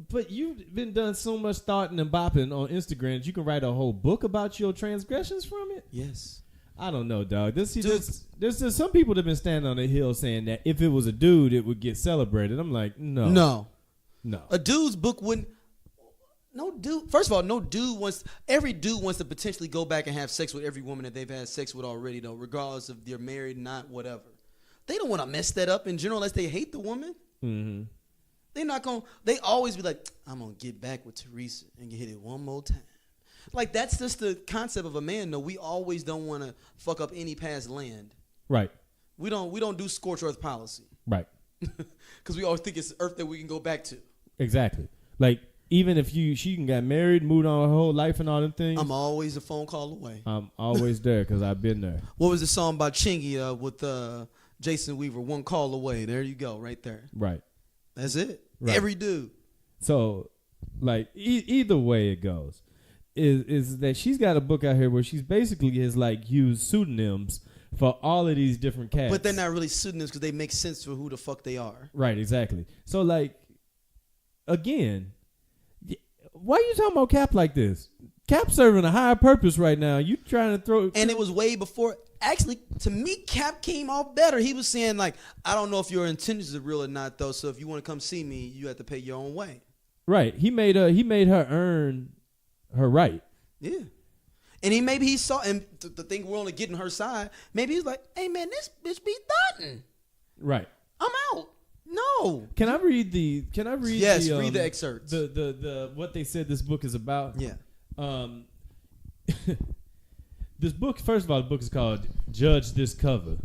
But you've been done so much thoughting and bopping on Instagram that you can write a whole book about your transgressions from it?
Yes.
I don't know, dog. There's some people that have been standing on the hill saying that if it was a dude, it would get celebrated. I'm like, no. A dude's book wouldn't. No dude. First of all, every dude wants to potentially go back and have sex with every woman that they've had sex with already, though, regardless if they're married, not, whatever. They don't want to mess that up in general unless they hate the woman. Mm-hmm. They're not going to. They always be like, I'm going to get back with Teresa and hit it one more time. Like, that's just the concept of a man, though. We always don't want to fuck up any past land. Right.
We don't do scorched earth policy.
Right.
Because we always think it's earth that we can go back to.
Exactly. Like, even if she got married, moved on her whole life and all them things.
I'm always a phone call away.
I'm always there because I've been there.
What was the song by Chingy with Jason Weaver? One call away. There you go, right there.
Right.
That's it.
Right.
Every dude.
So, like, either way it goes, is that she's got a book out here where she's basically has like used pseudonyms for all of these different cats.
But they're not really pseudonyms because they make sense for who the fuck they are.
Right. Exactly. So, like, again. Why are you talking about Cap like this? Cap serving a higher purpose right now. You trying to throw...
And it was way before... Actually, to me, Cap came off better. He was saying, like, I don't know if your intentions are real or not, though, so if you want to come see me, you have to pay your own way.
Right. He made her earn her right.
Yeah. And maybe he saw... And the thing, we're only getting her side. Maybe he's like, hey, man, this bitch be thotting.
Right.
I'm out. No.
Can I read the?
Yes, read the excerpts.
The what they said this book is about.
Yeah.
This book, first of all, the book is called Judge This Cover.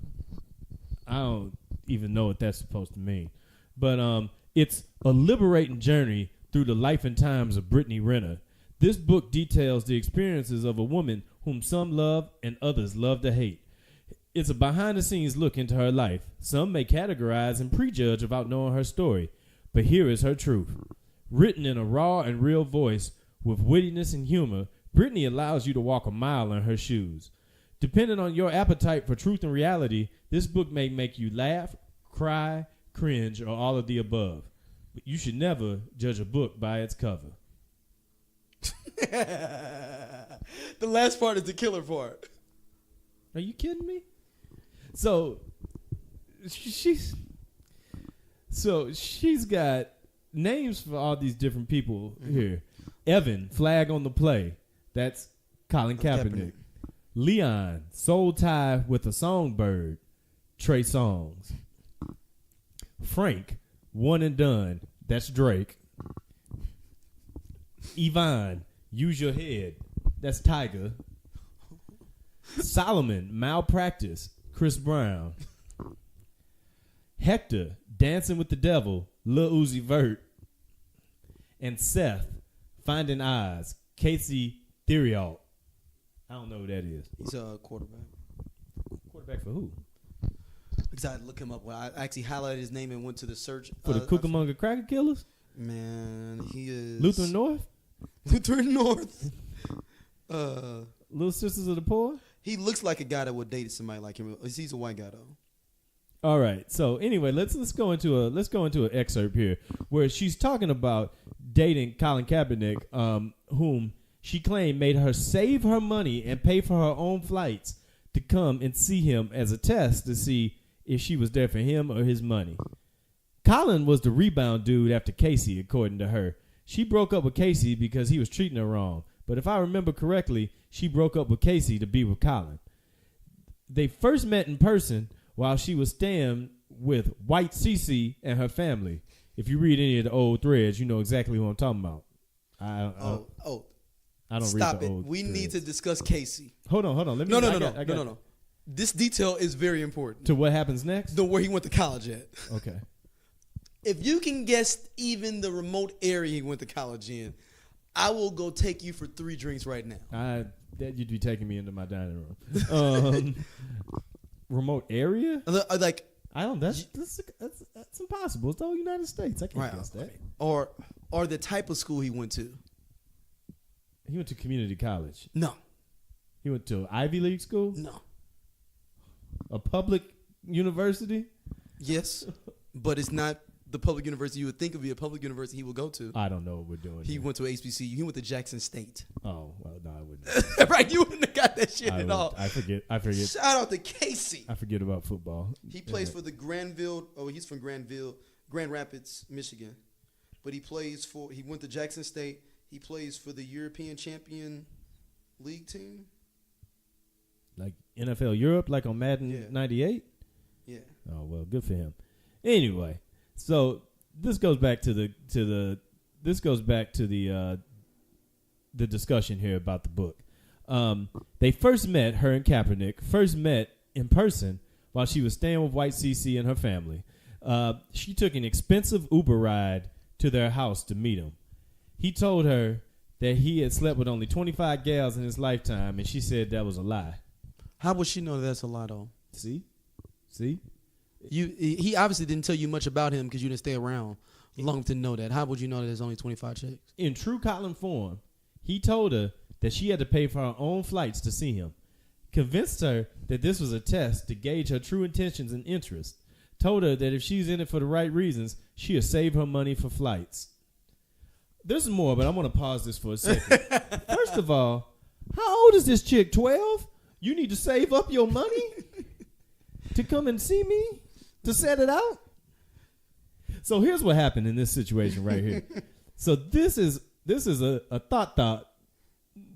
I don't even know what that's supposed to mean. But it's a liberating journey through the life and times of Brittany Renner. This book details the experiences of a woman whom some love and others love to hate. It's a behind-the-scenes look into her life. Some may categorize and prejudge without knowing her story, but here is her truth. Written in a raw and real voice with wittiness and humor, Brittany allows you to walk a mile in her shoes. Depending on your appetite for truth and reality, this book may make you laugh, cry, cringe, or all of the above. But you should never judge a book by its cover.
The last part is the killer part.
Are you kidding me? So she's got names for all these different people here. Evan, flag on the play. That's Colin Kaepernick. Leon, soul tie with a songbird. Trey Songz. Frank, one and done. That's Drake. Yvonne, use your head. That's Tiger. Solomon, malpractice. Chris Brown. Hector, dancing with the devil. Lil Uzi Vert. And Seth, finding Oz. Casey Theriault. I don't know who that is.
He's a quarterback.
Quarterback for who?
Because I had to look him up. Well, I actually highlighted his name and went to the search.
For the Cucamonga Cracker Killers?
Man, he is...
Lutheran North?
Lutheran North.
Little Sisters of the Poor?
He looks like a guy that would date somebody like him. He's a white guy, though.
All right. So anyway, let's go into an excerpt here where she's talking about dating Colin Kaepernick, whom she claimed made her save her money and pay for her own flights to come and see him as a test to see if she was there for him or his money. Colin was the rebound dude after Casey, according to her. She broke up with Casey because he was treating her wrong. But if I remember correctly, she broke up with Casey to be with Colin. They first met in person while she was staying with White Cece and her family. If you read any of the old threads, you know exactly who I'm talking about. I don't
Stop
read the
it.
old
We
threads.
need to discuss Casey.
Hold on. Let me.
No. This detail is very important.
To what happens next?
Where he went to college at.
Okay.
If you can guess even the remote area he went to college in, I will go take you for 3 drinks right now.
You'd be taking me into my dining room. Remote area?
Like
I don't. That's impossible. It's the whole United States. I can't guess that.
Or the type of school he went to.
He went to community college.
No.
He went to Ivy League school.
No.
A public university.
Yes, but it's not the public university you would think would be a public university he would go to.
I don't know what we're doing.
He went to HBCU. He went to Jackson State.
Oh, well, no, I wouldn't.
Right, you wouldn't have got that shit at all.
I forget.
Shout out to Casey.
I forget about football.
He plays for the Granville. Oh, he's from Grand Rapids, Michigan. But he went to Jackson State. He plays for the European Champion League team.
Like NFL Europe, like on Madden 98?
Yeah.
Oh, well, good for him. Anyway, so this goes back to the discussion here about the book. They first met, her and Kaepernick, in person while she was staying with White Cece and her family. She took an expensive Uber ride to their house to meet him. He told her that he had slept with only 25 gals in his lifetime, and she said that was a lie.
How would she know that's a lie, though?
See?
He obviously didn't tell you much about him because you didn't stay around long to know that. How would you know that there's only 25 chicks?
In true Colin form, he told her that she had to pay for her own flights to see him. Convinced her that this was a test to gauge her true intentions and interests. Told her that if she's in it for the right reasons, she'll save her money for flights. There's more, but I'm going to pause this for a second. First of all, how old is this chick? 12? You need to save up your money to come and see me? To set it out? So here's what happened in this situation right here. So this is a thought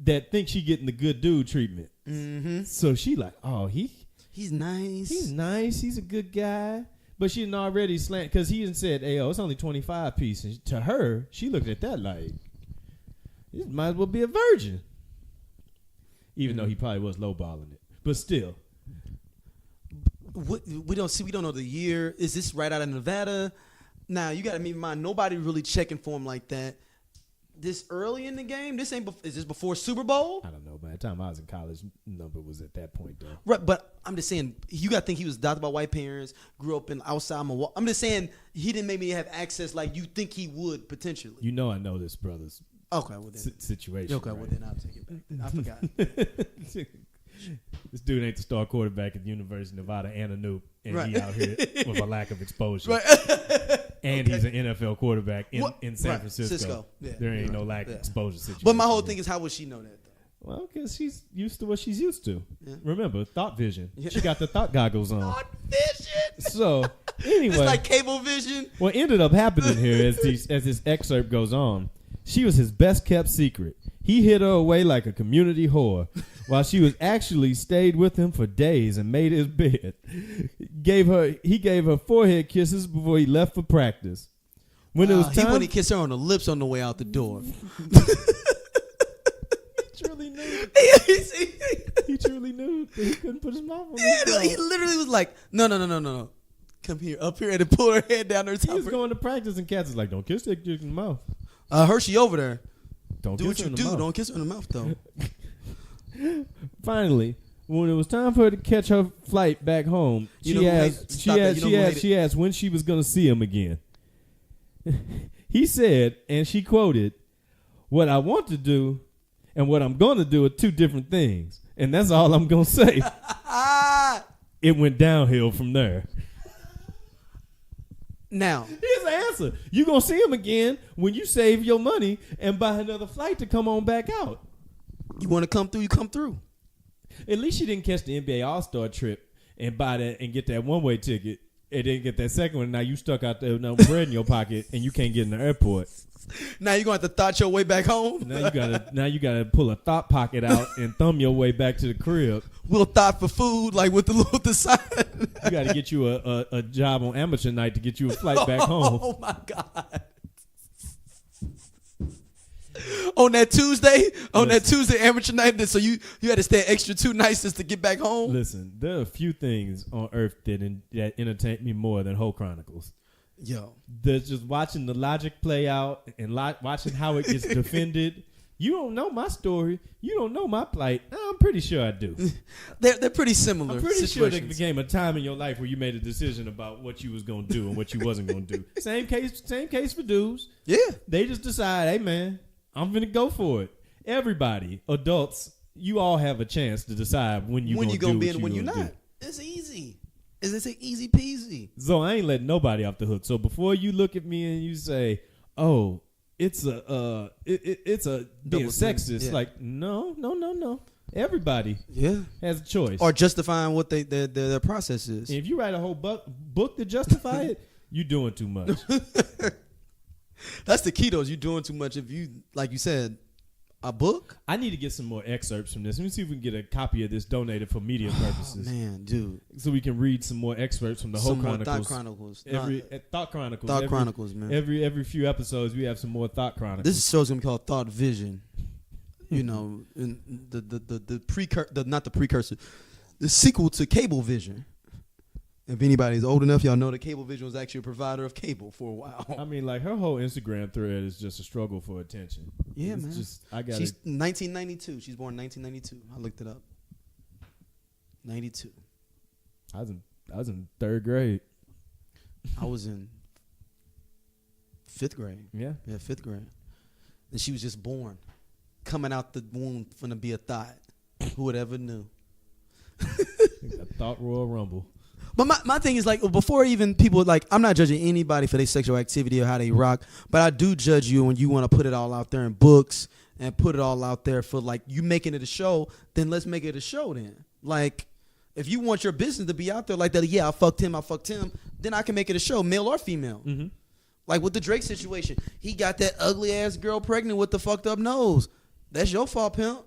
that thinks she getting the good dude treatment.
Mm-hmm.
So she like, oh, he's
nice.
He's nice. He's a good guy. But she didn't already slant because he didn't said, hey, it's only 25 pieces. To her, she looked at that like, this might as well be a virgin. even though he probably was lowballing it. But still.
We don't know the year. Is this right out of Nevada? Now, you got to keep in mind, nobody really checking for him like that. This early in the game, is this before Super Bowl?
I don't know. By the time I was in college, number was at that point, though.
Right, but I'm just saying, you got to think he was adopted by white parents, grew up in outside Milwaukee. I'm just saying, he didn't maybe have access like you think he would potentially.
You know I know this brother's situation.
Okay,
right?
well then I'll take it back. I forgot.
This dude ain't the star quarterback at the University of Nevada and a noob, and he out here with a lack of exposure.
Right.
And he's an NFL quarterback in San Francisco.
Yeah,
there ain't no lack of exposure situation.
But my whole thing is, how would she know that, though?
Well, because she's used to what she's used to. Yeah. Remember, ThotVision.
Yeah.
She got the thought goggles on.
ThotVision.
So, anyway.
It's like cable vision.
What ended up happening here as this excerpt goes on, she was his best kept secret. He hid her away like a community whore, while she was actually stayed with him for days and made his bed. He gave her forehead kisses before he left for practice. When it was time,
he wouldn't kiss her on the lips on the way out the door.
He truly knew.
He
truly knew that he couldn't put his mouth on
her. He literally was like, no. Come here, up here, and pull her head down her top.
He was going to practice, and Cats is like, don't kiss that chick in the mouth.
Hershey over there.
Don't
do what you do. Don't kiss her in the mouth, though.
Finally, when it was time for her to catch her flight back home, she asked when she was going to see him again. He said, and she quoted, "What I want to do and what I'm going to do are two different things, and that's all I'm going to say." It went downhill from there.
Now,
here's the answer. You're going to see him again when you save your money and buy another flight to come on back out.
You want to come through, you come through.
At least you didn't catch the NBA All-Star trip and buy that and get that one-way ticket and then get that second one. Now you stuck out there with no bread in your pocket and you can't get in the airport.
Now you're going to have to thought your way back home.
Now you gotta pull a thought pocket out and thumb your way back to the crib.
We'll thought for food, like with the side.
You got to get you a job on amateur night to get you a flight back home.
Oh my God! On that Tuesday amateur night, so you had to stay extra 2 nights just to get back home.
Listen, there are a few things on earth that entertain me more than Whole Chronicles.
Yo,
there's just watching the logic play out and watching how it gets defended. You don't know my story. You don't know my plight. I'm pretty sure I do.
They're pretty similar.
I'm pretty sure there became a time in your life where you made a decision about what you was going to do and what you wasn't going to do. Same case for dudes.
Yeah.
They just decide, hey, man, I'm going to go for it. Everybody, adults, you all have a chance to decide when you're going to be and when you're not. Do.
It's easy. It's easy peasy.
So I ain't letting nobody off the hook. So before you look at me and you say, oh, it's a being sexist. Yeah. Like, no. Everybody has a choice.
Or justifying what their process is.
And if you write a whole book to justify it, you're doing too much.
That's the key, though. You're doing too much. If you, like you said, a book?
I need to get some more excerpts from this. Let me see if we can get a copy of this donated for media purposes.
Man, dude.
So we can read some more excerpts from the Whole Chronicles.
Thought Chronicles.
Thought Chronicles, man. Every few episodes, we have some more Thought Chronicles.
This show's going to be called ThotVision. You know, the sequel to Cablevision. If anybody's old enough, y'all know that Cablevision was actually a provider of cable for a while.
I mean, like, her whole Instagram thread is just a struggle for attention.
Yeah, man. She's 1992. She's born in 1992. I looked it up. 92.
I was in 3rd grade.
I was in 5th grade.
Yeah,
5th grade. And she was just born, coming out the womb finna be a thought. Who would ever knew?
A thought Royal Rumble.
But my thing is, like, before even people, like, I'm not judging anybody for their sexual activity or how they rock, but I do judge you when you want to put it all out there in books and put it all out there for, like, you making it a show, then let's make it a show then. Like, if you want your business to be out there like that, yeah, I fucked him, then I can make it a show, male or female.
Mm-hmm.
Like with the Drake situation, he got that ugly-ass girl pregnant with the fucked up nose. That's your fault, pimp.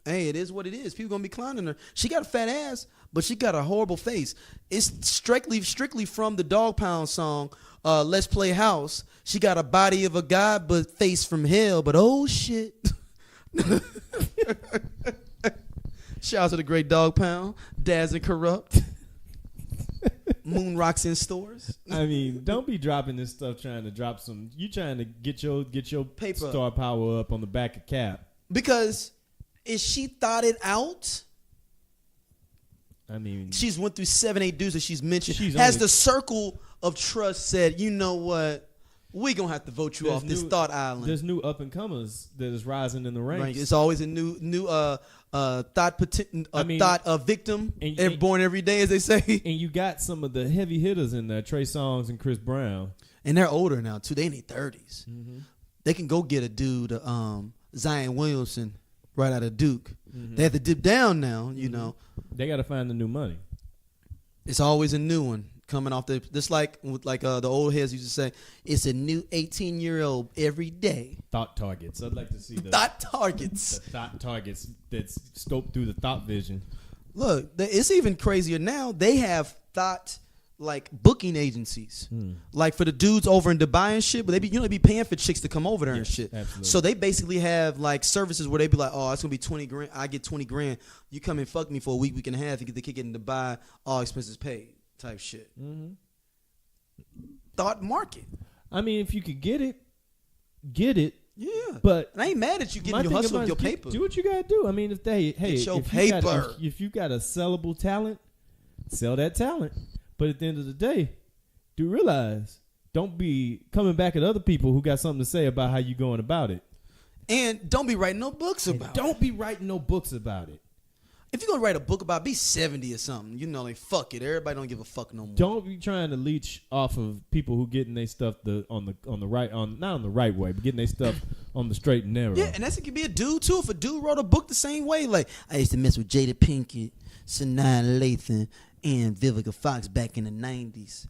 Hey, it is what it is. People gonna be clowning her. She got a fat ass, but she got a horrible face. It's strictly from the Dog Pound song, Let's Play House. She got a body of a god, but face from hell. But oh shit. Shout out to the Great Dog Pound, Daz and Corrupt, Moon Rocks in stores.
I mean, don't be dropping this stuff trying to drop some. You trying to get your
paper
star power up on the back of Cap.
Because if she thought it out,
I mean,
she's went through 7-8 dudes that she's mentioned.
Has
the circle of trust said, you know what? We gonna have to vote you off this thought island.
There's new up and comers that is rising in the ranks.
It's always a new thought victim born every day, as they say.
And you got some of the heavy hitters in there, Trey Songz and Chris Brown.
And they're older now too. They in their 30s.
Mm-hmm.
They can go get a dude, Zion Williamson, right out of Duke. Mm-hmm. They have to dip down now. You know,
they got to find the new money.
It's always a new one. Coming off just like the old heads used to say, it's a new 18-year-old every day.
Thought targets. I'd like to see the
thought targets.
The thought targets that's scoped through the ThotVision.
Look, it's even crazier now. They have thought like booking agencies, like for the dudes over in Dubai and shit. But they be paying for chicks to come over there and shit. Absolutely. So they basically have like services where they be like, oh, it's gonna be 20 grand. I get 20 grand. You come and fuck me for a week and a half. You get the kick in Dubai, all expenses paid. Type shit. Mm-hmm. Thought market.
I mean, if you could get it.
Yeah.
But
I ain't mad at you getting your hustle of your paper.
Do what you gotta do. I mean, if you got a sellable talent, sell that talent. But at the end of the day, do realize, don't be coming back at other people who got something to say about how you going about it.
And don't be writing no books about it.
Don't be writing no books about it.
If you're going to write a book about it, be 70 or something. You know, like, fuck it. Everybody don't give a fuck no more.
Don't be trying to leech off of people who getting their stuff not on the right way, but getting their stuff on the straight and narrow.
Yeah, and that could be a dude, too. If a dude wrote a book the same way, like, I used to mess with Jada Pinkett, Sanaa Lathan, and Vivica Fox back in the 90s.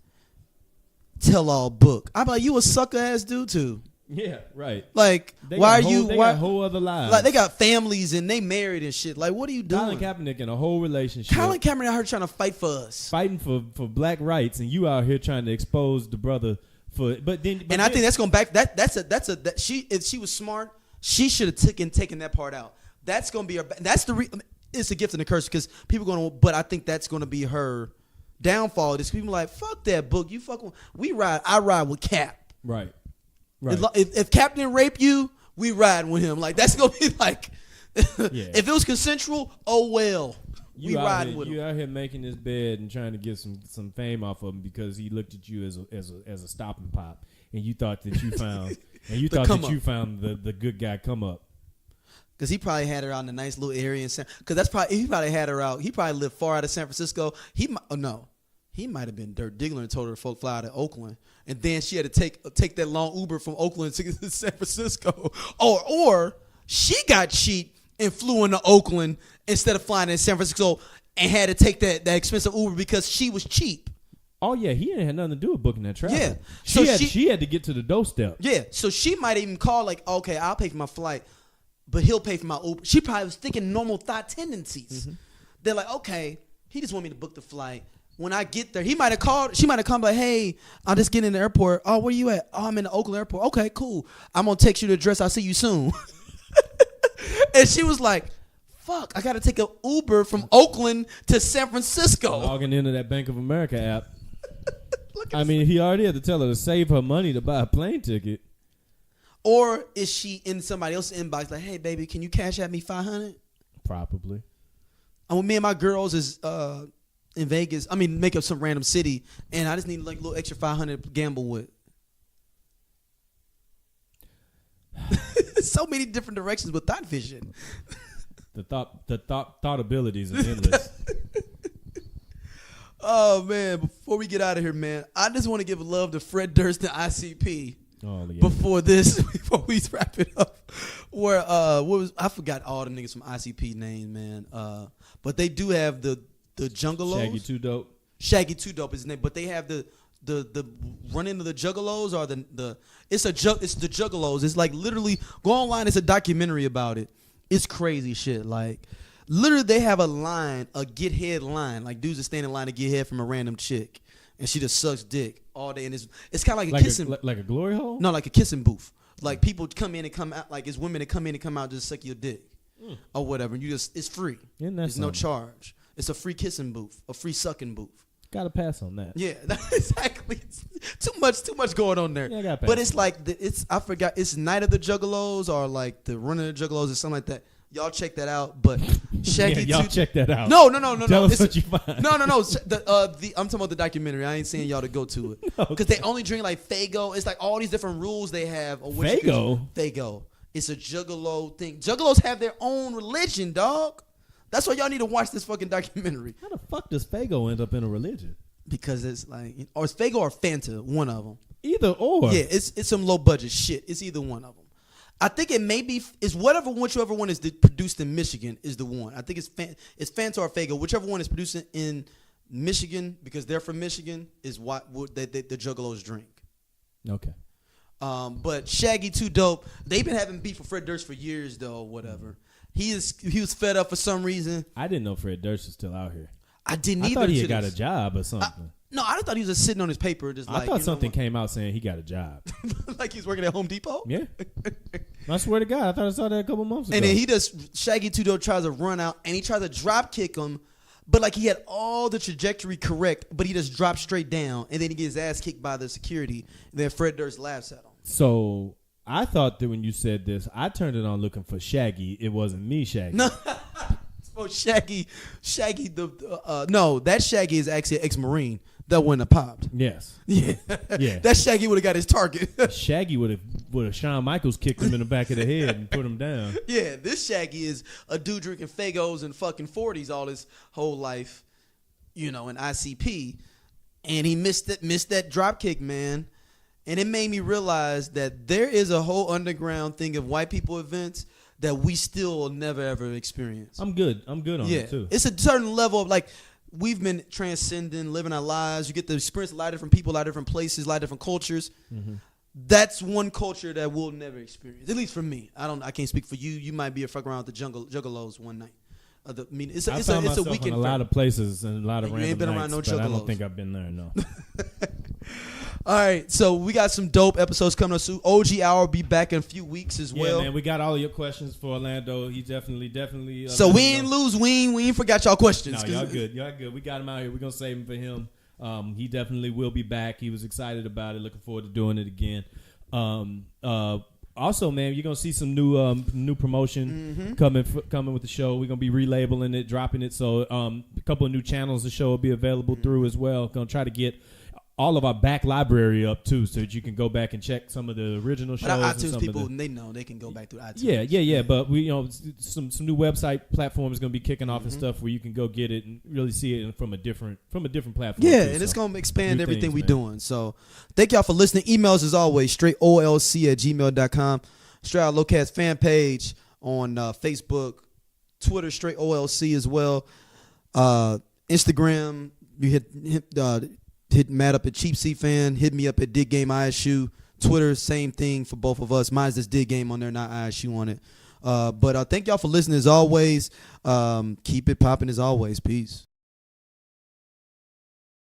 Tell-all book. I'm like, you a sucker-ass dude, too.
Yeah, right.
Like,
they got whole other lives.
Like, they got families and they married and shit. Like, what are you doing?
Colin Kaepernick in a whole relationship.
Colin Kaepernick out here trying to fight for us.
Fighting for black rights, and you out here trying to expose the brother for. I think
that's going back. If she was smart, she should have taken that part out. That's going to be her. It's a gift and a curse because people going to. But I think that's going to be her downfall. This people like, fuck that book. You fuck with. I ride with Cap.
Right.
If Cap didn't rape you, we riding with him. Like, that's gonna be like, if it was consensual, oh well, we riding with him.
You out here making this bed and trying to get some fame off of him because he looked at you as a stopping pop, and you thought that you found the good guy come up.
Because he probably had her out in a nice little area he probably had her out. He probably lived far out of San Francisco. He might have been Dirk Diggler and told her to fly to Oakland. And then she had to take that long Uber from Oakland to San Francisco. Or she got cheap and flew into Oakland instead of flying in San Francisco and had to take that expensive Uber because she was cheap.
Oh, yeah. He ain't had nothing to do with booking that travel.
Yeah.
She had to get to the doorstep.
Yeah. So she might even call like, okay, I'll pay for my flight, but he'll pay for my Uber. She probably was thinking normal thought tendencies. Mm-hmm. They're like, okay, he just want me to book the flight. When I get there, she might have come like, hey, I'm just getting in the airport. Oh, where you at? Oh, I'm in the Oakland airport. Okay, cool. I'm going to text you the address. I'll see you soon. And she was like, fuck, I got to take an Uber from Oakland to San Francisco.
Logging into that Bank of America app. He already had to tell her to save her money to buy a plane ticket.
Or is she in somebody else's inbox like, hey, baby, can you cash at me $500?
Probably.
Me and my girls is... in Vegas, make up some random city, and I just need like a little extra $500 to gamble with. So many different directions with ThotVision.
The thought abilities are endless.
Oh man! Before we get out of here, man, I just want to give love to Fred Durst and ICP.
Oh, yeah.
Before we wrap it up, where I forgot all the niggas from ICP names, man. But they do have the Juggalos. Shaggy Too Dope is his name, but they have the run into the Juggalos or it's the Juggalos. It's like literally go online. It's a documentary about it. It's crazy shit. Like literally, they have a get head line. Like dudes are standing in line to get head from a random chick, and she just sucks dick all day. And it's kind of like a kissing,
like a glory hole.
No, like a kissing booth. Like people come in and come out. Like it's women that come in and come out just suck your dick. or whatever. It's free. It's no charge. It's a free kissing booth, a free sucking booth.
Gotta pass on that.
Yeah, exactly. It's too much going on there.
Yeah, gotta pass.
But it's like I forgot. It's Night of the Juggalos or like the Run of the Juggalos or something like that. Y'all check that out. But Shaggy,
y'all check that out.
No.
Tell us what you find.
No. I'm talking about the documentary. I ain't saying y'all to go to it because they only drink like Faygo. It's like all these different rules they have. Faygo. It's a Juggalo thing. Juggalos have their own religion, dog. That's why y'all need to watch this fucking documentary.
How the fuck does Faygo end up in a religion?
Because it's like, or it's Faygo or Fanta, one of them.
Either or.
Yeah, it's some low budget shit. It's either one of them. I think it may be whichever one is produced in Michigan is the one. I think it's Fanta or Faygo. Whichever one is produced in Michigan because they're from Michigan is what the Juggalos drink.
Okay.
But Shaggy Too Dope. They've been having beef with Fred Durst for years though. Whatever. He was fed up for some reason.
I didn't know Fred Durst was still out here.
I didn't either.
I thought he had got a job or something.
I thought he was just sitting on his paper.
I thought something came out saying he got a job.
Like he's working at Home Depot?
Yeah. I swear to God, I thought I saw that a couple months ago.
And then Shaggy 2 Dope tries to run out, and he tries to drop kick him, but like he had all the trajectory correct, but he just dropped straight down, and then he gets his ass kicked by the security, and then Fred Durst laughs at him.
So I thought that when you said this, I turned it on looking for Shaggy. It wasn't me, Shaggy.
No. Oh, Shaggy, no, that Shaggy is actually an ex-Marine that wouldn't have popped.
Yes.
Yeah.
Yeah.
That Shaggy would have got his target.
Shaggy would have Shawn Michaels kicked him in the back of the head and put him down.
Yeah, this Shaggy is a dude drinking Fagos and fucking 40s all his whole life, in ICP, and he missed that drop kick, man. And it made me realize that there is a whole underground thing of white people events that we still will never ever experience.
I'm good on it too.
It's a certain level of like we've been transcending, living our lives. You get to experience a lot of different people, a lot of different places, a lot of different cultures. Mm-hmm. That's one culture that we'll never experience. At least for me. I can't speak for you. You might be a fuck around with the Juggalos one night. It's a weekend.
In a lot of places and a lot of random
you ain't been
nights,
around no
but
Juggalos.
I don't think I've been there. No.
All right, so we got some dope episodes coming up soon. OG Hour will be back in a few weeks as well.
Yeah, man, we got all of your questions for Orlando. He definitely.
So we ain't lose. We ain't forgot y'all questions.
No, y'all good. We got him out here. We're gonna save him for him. He definitely will be back. He was excited about it. Looking forward to doing it again. Also, man, you're gonna see some new promotion coming with the show. We're gonna be relabeling it, dropping it. So a couple of new channels the show will be available through as well. Gonna try to get all of our back library up too, so that you can go back and check some of the original shows.
But iTunes people, they know they can go back through iTunes.
Yeah. But we, some new website platform is going to be kicking off and stuff where you can go get it and really see it from a different platform.
Yeah, and it's going to expand everything we're doing. So thank y'all for listening. Emails as always, straightolc@gmail.com. Straight Out Locast fan page on Facebook, Twitter, Straight OLC as well. Instagram, you hit Matt up at Cheap Seat Fan. Hit me up at Dig Game ISU. Twitter, same thing for both of us. Mine's just Dig Game on there, not ISU on it. But thank y'all for listening as always. Keep it popping as always. Peace.